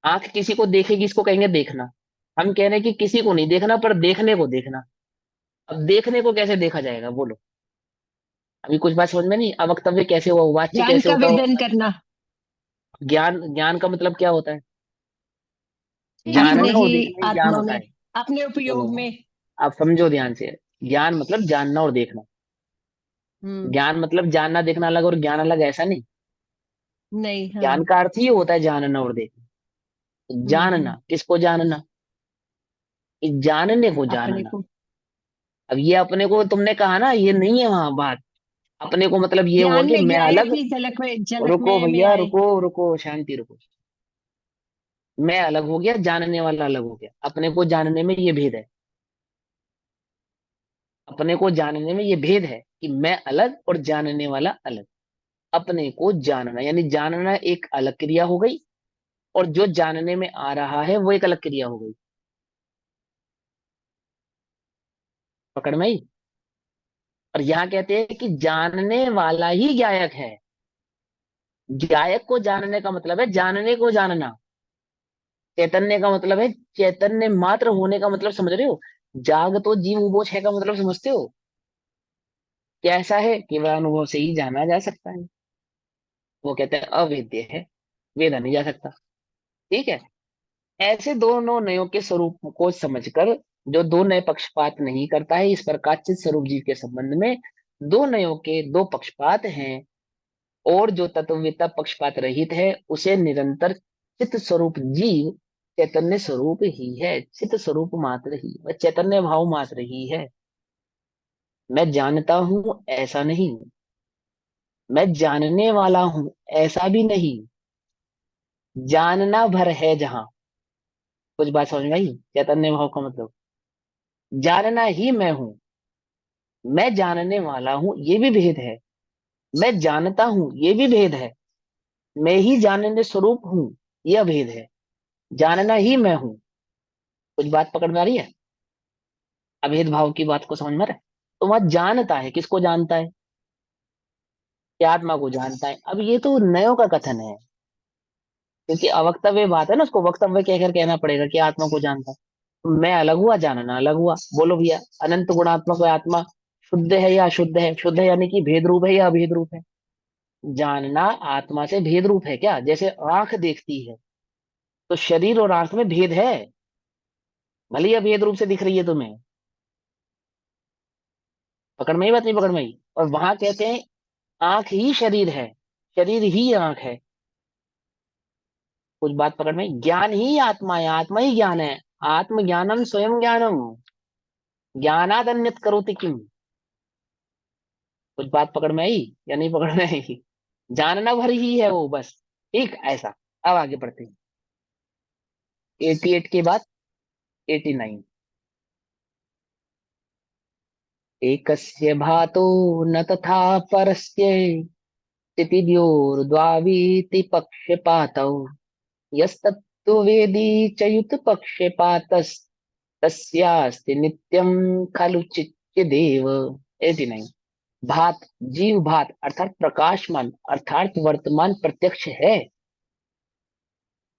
आंख किसी को देखेगी, इसको कहेंगे देखना। हम कह रहे हैं कि किसी को नहीं देखना पर देखने को देखना। अब देखने को कैसे देखा जाएगा बोलो? अभी कुछ बात समझ में नहीं। अब वक्तव्य कैसे हुआ, वाच्य ज्ञान कैसे का होता वेदन होगा? करना। ज्ञान, ज्ञान का मतलब क्या होता है? अपने जानना और ही देखना ही ज्ञान आत्मा होता में, है। अपने सुनो, उपयोग में। आप समझो ध्यान से। ज्ञान मतलब जानना और देखना। हम्म। ज्ञान मतलब जानना देखना अलग और ज्ञान अलग, ऐसा नहीं। नहीं। हाँ। ज्ञान का अर्थ ही होता है जानना और देखना। तो हम्म। जानना किसको जानना? इस जानने को अपने जानना। को। अब ये अपने को तुमने कहा ना, ये नहीं है वहां बात। अपने को मतलब ये हुआ ज्ञान कि में मैं ज्ञायक अलग। ही झलक रुको में भैया, आए। रुको रुको, शांति रुको। मैं अलग हो गया, जानने वाला अलग हो गया। अपने को जानने में ये भेद है। अपने को जानने में ये भेद है कि मैं अलग और जानने वाला अलग। अपने को जानना यानी जानना एक अलग क्रिया हो गई, और जो जानने में आ रहा है वो एक अलग क्रिया हो गई। पकड़ में आई? और यहाँ कहते हैं कि जानने वाला ही ज्ञायक है। ज्ञायक को जानने का मतलब है जानने को जानना। चैतन्य का मतलब है चैतन्य मात्र होने का मतलब, समझ रहे हो? जाग तो जीव उबोच है का मतलब समझते हो? कैसा है? केवल अनुभव से ही जाना जा सकता है। वो कहते हैं अवेद्य है, वेदा नहीं जा सकता। ठीक है। ऐसे दोनों नयों के स्वरूप को समझकर, जो दो नए पक्षपात नहीं करता है, इस प्रकार चित स्वरूप जीव के संबंध में दो नयों के दो पक्षपात हैं। और जो तत्ववेत्ता पक्षपात रहित है उसे निरंतर चित्त स्वरूप जीव चैतन्य स्वरूप ही है। चित्त स्वरूप मात्र ही, वह चैतन्य भाव मात्र ही है। मैं जानता हूं ऐसा नहीं, मैं जानने वाला हूं ऐसा भी नहीं। जानना भर है जहां। कुछ बात समझ में आई? चैतन्य भाव का मतलब जानना ही मैं हूं। मैं जानने वाला हूं ये भी भेद है। मैं जानता हूं ये भी भेद है। मैं ही जानने स्वरूप हूं, यह भेद है। जानना ही मैं हूं। कुछ बात पकड़ में आ रही है? अभेद भाव की बात को समझ में आ रहा है? तो वह जानता है, किसको जानता है? कि आत्मा को जानता है। अब ये तो नयों का कथन है, क्योंकि अवक्तव्य बात है ना, उसको वक्तव्य कहकर कहना पड़ेगा कि आत्मा को जानता है। मैं अलग हुआ, जानना अलग हुआ। बोलो भैया, अनंत गुणात्मक आत्मा शुद्ध है या अशुद्ध है? शुद्ध है यानी कि भेद रूप है या अभेद रूप है? जानना आत्मा से भेद रूप है क्या? जैसे आंख देखती है, तो शरीर और आंख में भेद है, भले ही अभेद रूप से दिख रही है तुम्हें। पकड़ में ही बात नहीं? पकड़ में ही। और वहां कहते हैं आंख ही शरीर है, शरीर ही आंख है। कुछ बात पकड़ में आई? ज्ञान ही आत्मा है, आत्मा ही ज्ञान है। आत्मज्ञानम स्वयं ज्ञानम, ज्ञानाद अन्यत करोति किम। कुछ बात पकड़ में आई या नहीं पकड़ में आई? जानना भर ही है वो, बस। ठीक, ऐसा। अब आगे बढ़ते हैं 88 के बाद 89। एकस्य भातो न तथा परस्य स्थितिर्द्वावीति पक्षपातौ यस्तत्त्ववेदी च युतपक्षपातस् तस्यास्ति नित्यं खलु चित्यदेव। 89। भात, जीव भात अर्थात प्रकाशमान अर्थात वर्तमान प्रत्यक्ष है।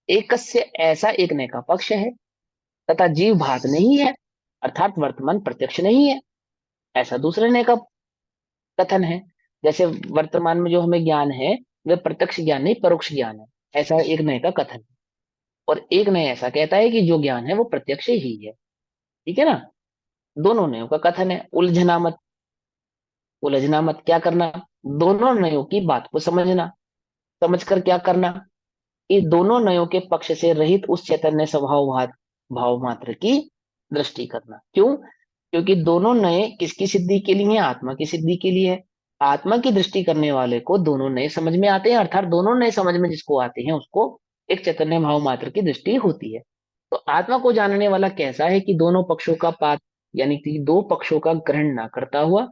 एकस्य ऐसा एक ने का पक्ष है, तथा जीव भात नहीं है अर्थात वर्तमान प्रत्यक्ष नहीं है, ऐसा दूसरे ने का कथन है। जैसे वर्तमान में जो हमें ज्ञान है वह प्रत्यक्ष ज्ञान नहीं, परोक्ष ज्ञान है, ऐसा एक नए का कथन है। और एक नए ऐसा कहता है कि जो ज्ञान है वो प्रत्यक्ष ही है। ठीक है ना? दोनों नयों का कथन है। उलझना मत, उलझना मत। क्या करना? दोनों नयों की बात को समझना, समझकर क्या करना? इस दोनों नयों के पक्ष से रहित उस चैतन्य स्वभाव भाव मात्र की दृष्टि करना। क्यों? क्योंकि दोनों नए किसकी सिद्धि के लिए हैं? आत्मा की सिद्धि के लिए है। आत्मा की दृष्टि करने वाले को दोनों नए समझ में आते हैं, अर्थात दोनों नए समझ में जिसको आते हैं उसको एक चैतन्य भाव मात्र की दृष्टि होती है। तो आत्मा को जानने वाला कैसा है? कि दोनों पक्षों का पात, यानी कि दो पक्षों का ग्रहण ना करता हुआ,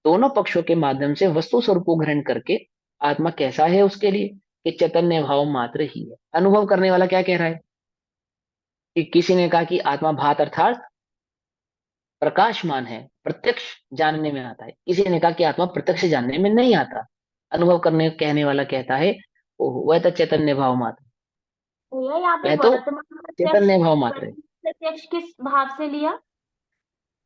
दोनों पक्षों के माध्यम से वस्तु स्वरूप को ग्रहण करके आत्मा कैसा है उसके लिए? कि चैतन्य भाव मात्र ही है। अनुभव करने वाला क्या कह रहा है? कि किसी ने कहा कि आत्मा भात अर्थात प्रकाशमान है, प्रत्यक्ष जानने में आता है। किसी ने कहा कि आत्मा प्रत्यक्ष जानने में नहीं आता। अनुभव करने कहने वाला कहता है ओह वह तो चैतन्य भाव मात्र, भैया यहाँ पे वह तो वर्तमान प्रत्यक्ष चैतन्य भाव मात्र है। प्रत्यक्ष किस भाव से लिया?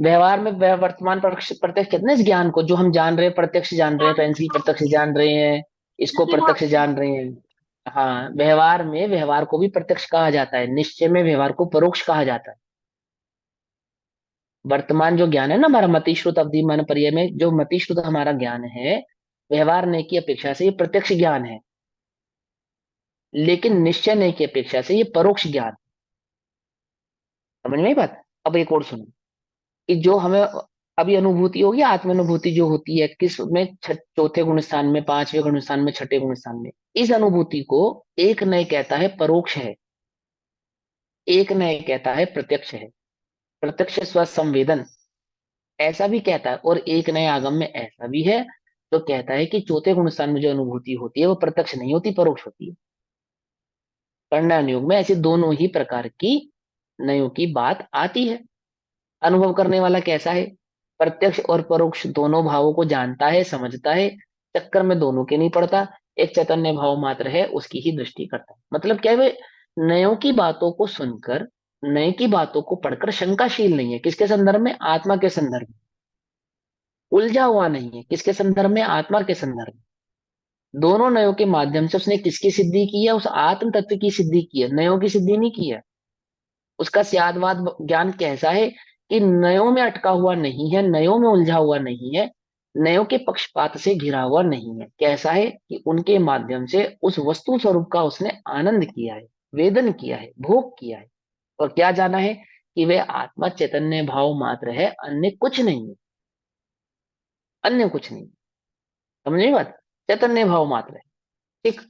व्यवहार में वर्तमान प्रत्यक्ष कहते हैं इस ज्ञान को, जो हम जान रहे हैं, प्रत्यक्ष जान रहे हैं, पेंसिल प्रत्यक्ष जान रहे हैं, इसको की भाव प्रत्यक्ष से? जान रहे हैं। हाँ, व्यवहार में व्यवहार को भी प्रत्यक्ष कहा जाता है, निश्चय में व्यवहार को परोक्ष कहा जाता है। वर्तमान जो ज्ञान है ना हमारा, मतिश्रुत अवधि मन पर्याय में जो मतिश्रुत हमारा ज्ञान है, व्यवहार ने की अपेक्षा से ये प्रत्यक्ष ज्ञान है, लेकिन निश्चय ने की अपेक्षा से ये परोक्ष ज्ञान। समझ में आई बात? अब एक और सुनो कि जो हमें अभी अनुभूति होगी, आत्मानुभूति जो होती है, किस में? चौथे गुण स्थान में, पांचवें गुण स्थान में, छठे गुण स्थान में। इस अनुभूति को एक नए कहता है परोक्ष है, एक नए कहता है प्रत्यक्ष है। प्रत्यक्ष स्वसंवेदन ऐसा भी कहता है, और एक नए आगम में ऐसा भी है तो कहता है कि चौथे गुण स्थान में जो अनुभूति होती है वो प्रत्यक्ष नहीं होती, परोक्ष होती है। कर्णन योग में ऐसे दोनों ही प्रकार की नयों की बात आती है। अनुभव करने वाला कैसा है? प्रत्यक्ष और परोक्ष दोनों भावों को जानता है, समझता है, चक्कर में दोनों के नहीं पड़ता, एक चैतन्य भाव मात्र है उसकी ही दृष्टि करता है। मतलब क्या है? वे नयों की बातों को सुनकर, नए की बातों को पढ़कर शंकाशील नहीं है। किसके संदर्भ में? आत्मा के संदर्भ में। उलझा हुआ नहीं है। किसके संदर्भ में? आत्मा के संदर्भ में। दोनों नयों के माध्यम से उसने किसकी सिद्धि की है? उस आत्म तत्व की सिद्धि की है, नयों की सिद्धि नहीं की है। उसका स्यादवाद ज्ञान कैसा है? कि नयों में अटका हुआ नहीं है, नयों में उलझा हुआ नहीं है, नयों के पक्षपात से घिरा हुआ नहीं है। कैसा है? कि उनके माध्यम से उस वस्तु स्वरूप का उसने आनंद किया है, वेदन किया है, भोग किया है। और क्या जाना है? कि वे आत्मा चैतन्य भाव मात्र है, अन्य कुछ नहीं है, अन्य कुछ नहीं। समझे बात? चैतन्य भाव मात्र है। ठीक।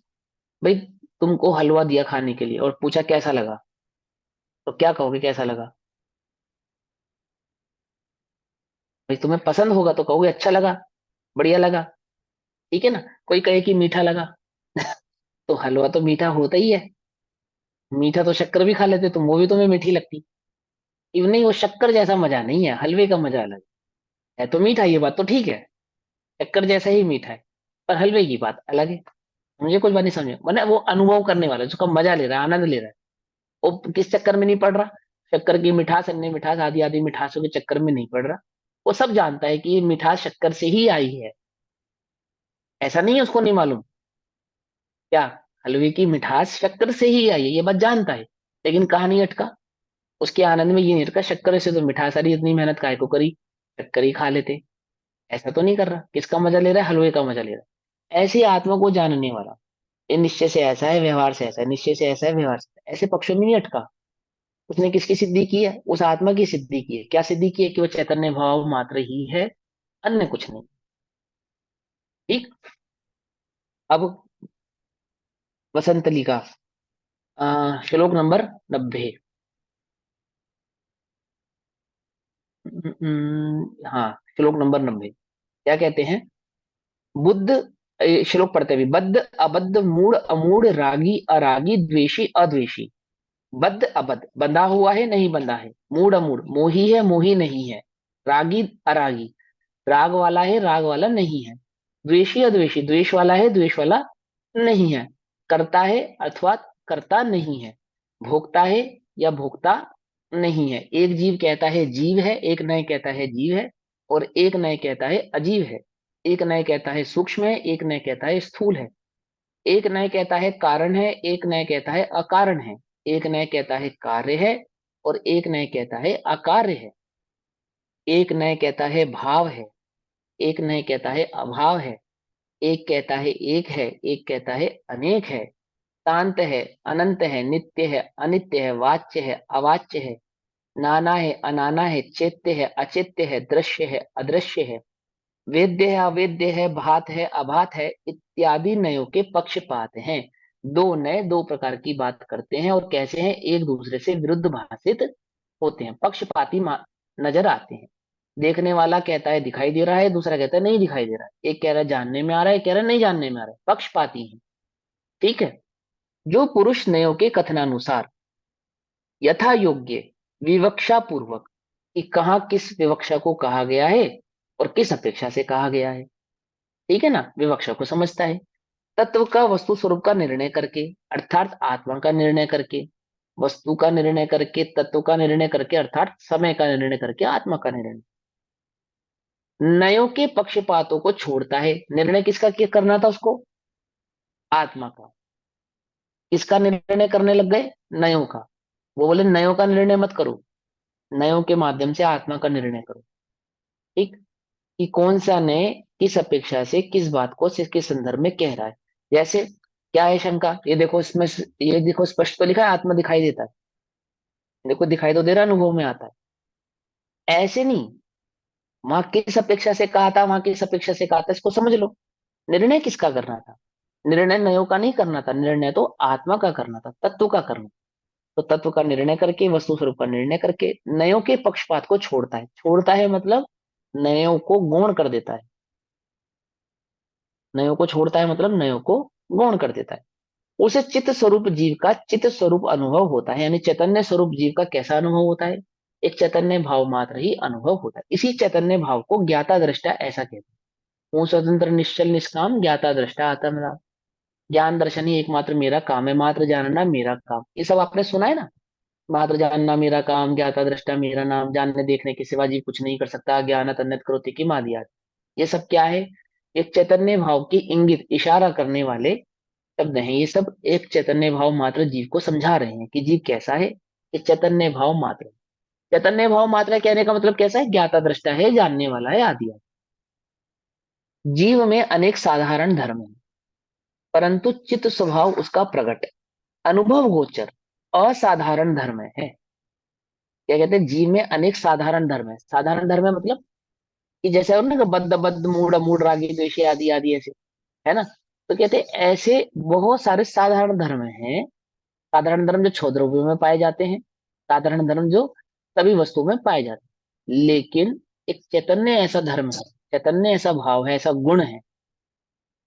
भाई, तुमको हलवा दिया खाने के लिए और पूछा कैसा लगा, तो क्या कहोगे? कैसा लगा? भाई तुम्हें पसंद होगा तो कहोगे अच्छा लगा, बढ़िया लगा। ठीक है ना? कोई कहे कि मीठा लगा तो हलवा तो मीठा होता ही है। मीठा तो शक्कर भी खा लेते तुम, वो भी तुम्हें मीठी लगती। इवन नहीं, वो शक्कर जैसा मजा नहीं है, हलवे का मजा अलग है। तो मीठा, ये बात तो ठीक है, शक्कर जैसा ही मीठा है, पर हलवे की बात अलग है। मुझे कुछ बात नहीं समझ में, मैंने वो अनुभव करने वाला जिसका मजा ले रहा है, आनंद ले रहा है, वो किस चक्कर में नहीं पड़ रहा, शक्कर की मिठास, अन्य मिठास, आदि आदि मिठासों के चक्कर में नहीं पड़ रहा। वो सब जानता है कि ये मिठास शक्कर से ही आई है, ऐसा नहीं है उसको नहीं मालूम। क्या, हलवे की मिठास शक्कर से ही आई है, ये बात जानता है, लेकिन कहाँ नहीं अटका, उसके आनंद में ये नहीं अटका, शक्कर से तो मिठास आ रही, इतनी मेहनत काय को करी, शक्कर ही खा लेते। ऐसा तो नहीं कर रहा, किसका मजा ले रहा है, हलवे का मजा ले रहा है। ऐसी आत्मा को जानने वाला, ये निश्चय से ऐसा है, व्यवहार से ऐसा है, निश्चय से ऐसा है, व्यवहार से ऐसे पक्षों में नहीं अटका। उसने किसकी सिद्धि की है, उस आत्मा की सिद्धि की है। क्या सिद्धि की है, कि वो चैतन्य भाव मात्र ही है, अन्य कुछ नहीं। ठीक। अब वसंतली का श्लोक नंबर 90। हाँ, श्लोक नंबर 90 क्या कहते हैं। बुद्ध, श्लोक पढ़ते हुए, बद्ध अबद्ध मूढ़ अमूढ़ रागी अरागी द्वेषी अद्वेषी। बद्ध अबद्ध, बंधा हुआ है नहीं बंधा है, मूढ़ अमूढ़, मोही है मोही नहीं है, रागी अरागी, राग वाला है राग वाला नहीं है, द्वेषी अद्वेषी, द्वेष वाला है द्वेष वाला नहीं है, करता है अथवा करता नहीं है, भोगता है या भोगता नहीं है। एक जीव कहता है जीव है, एक नय कहता है जीव है, और एक नय कहता है अजीव है। एक नय कहता है सूक्ष्म है, एक नय कहता है स्थूल है। एक नय कहता है कारण है, एक नय कहता है अकारण है। एक नय कहता है कार्य है, और एक नय कहता है अकार्य है। एक नय कहता है भाव है, एक नय कहता है अभाव है। एक कहता है एक है, एक कहता है अनेक है। शांत है, अनंत है, नित्य है, अनित्य है, वाच्य है, अवाच्य है, नाना है, अनाना है, चेत्य है, अचेत्य है, दृश्य है, अदृश्य है, वेद्य है, अवेद्य है, भात है, अभात है, इत्यादि नयों के पक्षपात हैं। दो नय दो प्रकार की बात करते हैं, और कैसे हैं, एक दूसरे से विरुद्ध भाषित होते हैं, पक्षपाती नजर आते हैं। देखने वाला कहता है दिखाई दे रहा है, दूसरा कहता है नहीं दिखाई दे रहा है, एक कह रहा है जानने में आ रहा है, एक कह रहा है नहीं जानने में आ रहा है, पक्षपाती है। ठीक है। जो पुरुष नयों के कथनानुसार यथा योग्य विवक्षा पूर्वक, कि कहाँ किस विवक्षा को कहा गया है और किस अपेक्षा से कहा गया है, ठीक है ना, विवक्षा को समझता है। तत्व का वस्तु स्वरूप का निर्णय करके, अर्थात आत्मा का निर्णय करके, वस्तु का निर्णय करके, तत्व का निर्णय करके, अर्थात समय का निर्णय करके, आत्मा का निर्णय, नयों के पक्षपातों को छोड़ता है। निर्णय किसका करना था उसको, आत्मा का। किसका निर्णय करने लग गए, नयों का। वो बोले नयों का निर्णय मत करो, नयों के माध्यम से आत्मा का निर्णय करो। ठीक। कि कौन सा नय किस अपेक्षा से किस बात को किस संदर्भ में कह रहा है। जैसे क्या है शंका, ये देखो इसमें, ये देखो स्पष्ट तो लिखा है आत्मा दिखाई देता है, देखो दिखाई तो दे रहा, अनुभव में आता है। ऐसे नहीं, वहां किस अपेक्षा से कहा था, वहां किस अपेक्षा से कहा था, इसको समझ लो। निर्णय किसका करना था, निर्णय नयों का नहीं करना था, निर्णय तो आत्मा का करना था, तत्व का करना। तो तत्व का निर्णय करके, वस्तु स्वरूप का निर्णय करके, नयों के पक्षपात को छोड़ता है। छोड़ता है मतलब नयों को गौण कर देता है। नयों को छोड़ता है मतलब नयों को गौण कर देता है। उसे चित्त स्वरूप जीव का चित्त स्वरूप अनुभव होता है, यानी चैतन्य स्वरूप जीव का कैसा अनुभव होता है, एक चैतन्य भाव मात्र ही अनुभव होता है। इसी चैतन्य भाव को ज्ञाता दृष्टा ऐसा कहते हैं। हूँ स्वतंत्र निश्चल निष्काम, ज्ञाता दृष्टा आत्मराम। ज्ञान दर्शन ही एकमात्र मेरा काम है, मात्र जानना मेरा काम, ये सब आपने सुना है ना। मात्र जानना मेरा काम, ज्ञाता दृष्टा मेरा नाम, जानने देखने के सिवा जीव कुछ नहीं कर सकता, ज्ञान अन्यत करोति की मादियात। ये सब क्या है, एक चैतन्य भाव की इंगित इशारा करने वाले शब्द हैं। ये सब एक चैतन्य भाव मात्र जीव को समझा रहे हैं कि जीव कैसा है, कि चैतन्य भाव मात्र। चैतन्य भाव मात्र कहने का मतलब कैसा है, ज्ञाता दृष्टा है, जानने वाला है, आदि। जीव में अनेक साधारण धर्म है, परंतु चित्त स्वभाव उसका प्रकट, अनुभव गोचर, असाधारण धर्म है। क्या कहते हैं, जीव में अनेक साधारण धर्म है। साधारण धर्म है मतलब कि जैसे ना कि बद्ध बद्ध मूढ़ मूढ़ रागी द्वेषी आदि आदि ऐसे, है ना। तो कहते हैं ऐसे बहुत सारे साधारण धर्म हैं। साधारण धर्म जो क्षुद्रव्यों में पाए जाते हैं, साधारण धर्म जो सभी वस्तुओं में पाए जाते हैं। लेकिन एक चैतन्य ऐसा धर्म है, चैतन्य ऐसा भाव है, ऐसा गुण है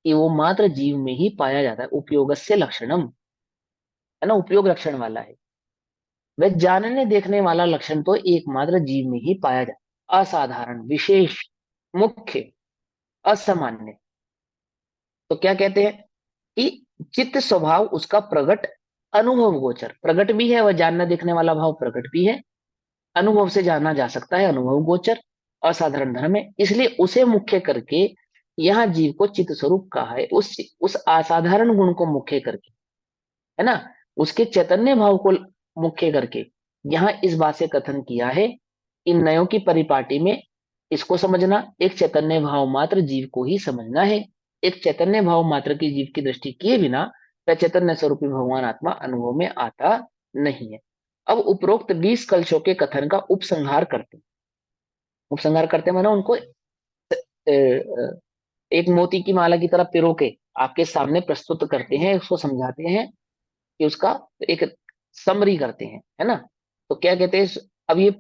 कि वो मात्र जीव में ही पाया जाता है। उपयोगस्य लक्षणम, है ना, उपयोग लक्षण वाला है। वह जानने देखने वाला लक्षण तो एकमात्र जीव में ही पाया जाता, असाधारण, विशेष, मुख्य, असामान्य। तो क्या कहते हैं कि चित्त स्वभाव उसका प्रगट, अनुभव गोचर, प्रगट भी है, वह जानना देखने वाला भाव प्रगट भी है, अनुभव से जाना जा सकता है, अनुभव गोचर, असाधारण धर्म है, इसलिए उसे मुख्य करके यहाँ जीव को चित्त स्वरूप कहा है। उस असाधारण गुण को मुख्य करके, है ना, उसके चैतन्य भाव को मुख्य करके यहाँ इस बात से कथन किया है, इन नयों की परिपाटी में इसको समझना, एक चैतन्य भाव मात्र जीव को ही समझना है। एक चैतन्य भाव मात्र की जीव की दृष्टि किए बिना वह चैतन्य स्वरूपी भगवान आत्मा अनुभव में आता नहीं है। अब उपरोक्त 20 कलशों के कथन का उपसंहार करते माना उनको एक मोती की माला की तरह पिरो के आपके सामने प्रस्तुत करते हैं, उसको समझाते हैं कि उसका एक समरी करते हैं, है ना। तो क्या कहते हैं, अब ये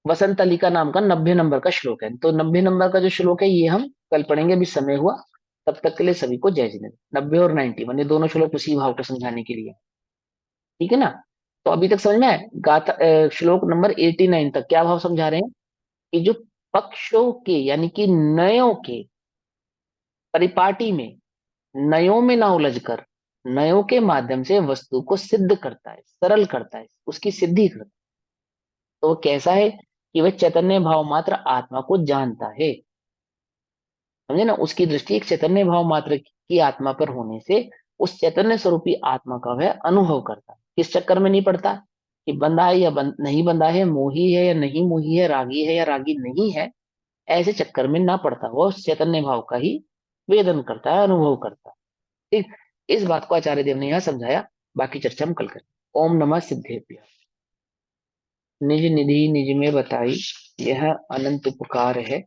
वसंत अली का नाम का 90 नंबर का श्लोक है, तो 90 नंबर का जो श्लोक है ये हम कल पढ़ेंगे, अभी समय हुआ, तब तक के लिए सभी को जय जिनेंद्र। 90 और 90 मैंने दोनों श्लोक उसी भाव को समझाने के लिए, ठीक है ना। तो अभी तक समझ में आया, गाथा श्लोक नंबर 89 तक क्या भाव समझा रहे हैं कि जो पक्षों के यानी कि नयों के परिपाटी में, नयों में ना उलझकर नयों के माध्यम से वस्तु को सिद्ध करता है, सरल करता है, उसकी सिद्धि करता है। तो वो कैसा है कि वह चैतन्य भाव मात्र आत्मा को जानता है, समझे ना, उसकी दृष्टि एक चैतन्य भाव मात्र की आत्मा पर होने से उस चैतन्य स्वरूपी आत्मा का वह अनुभव करता है। किस चक्कर में नहीं पड़ता कि बंधा है या नहीं बंधा है, मोही है या नहीं मोही है या रागी नहीं है, ऐसे चक्कर में ना पड़ता, वो उस चैतन्य भाव का ही वेदन करता है, अनुभव करता है। ठीक, इस बात को आचार्य देव ने यहाँ समझाया, बाकी चर्चा हम कल करें। ओम नमः सिद्धेभ्य। निज निधि निज में बताई, यह अनंत उपकार है,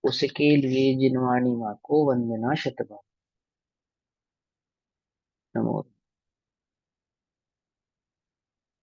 उसके लिए जिनवाणी माँ को वंदना शतबार। नमो।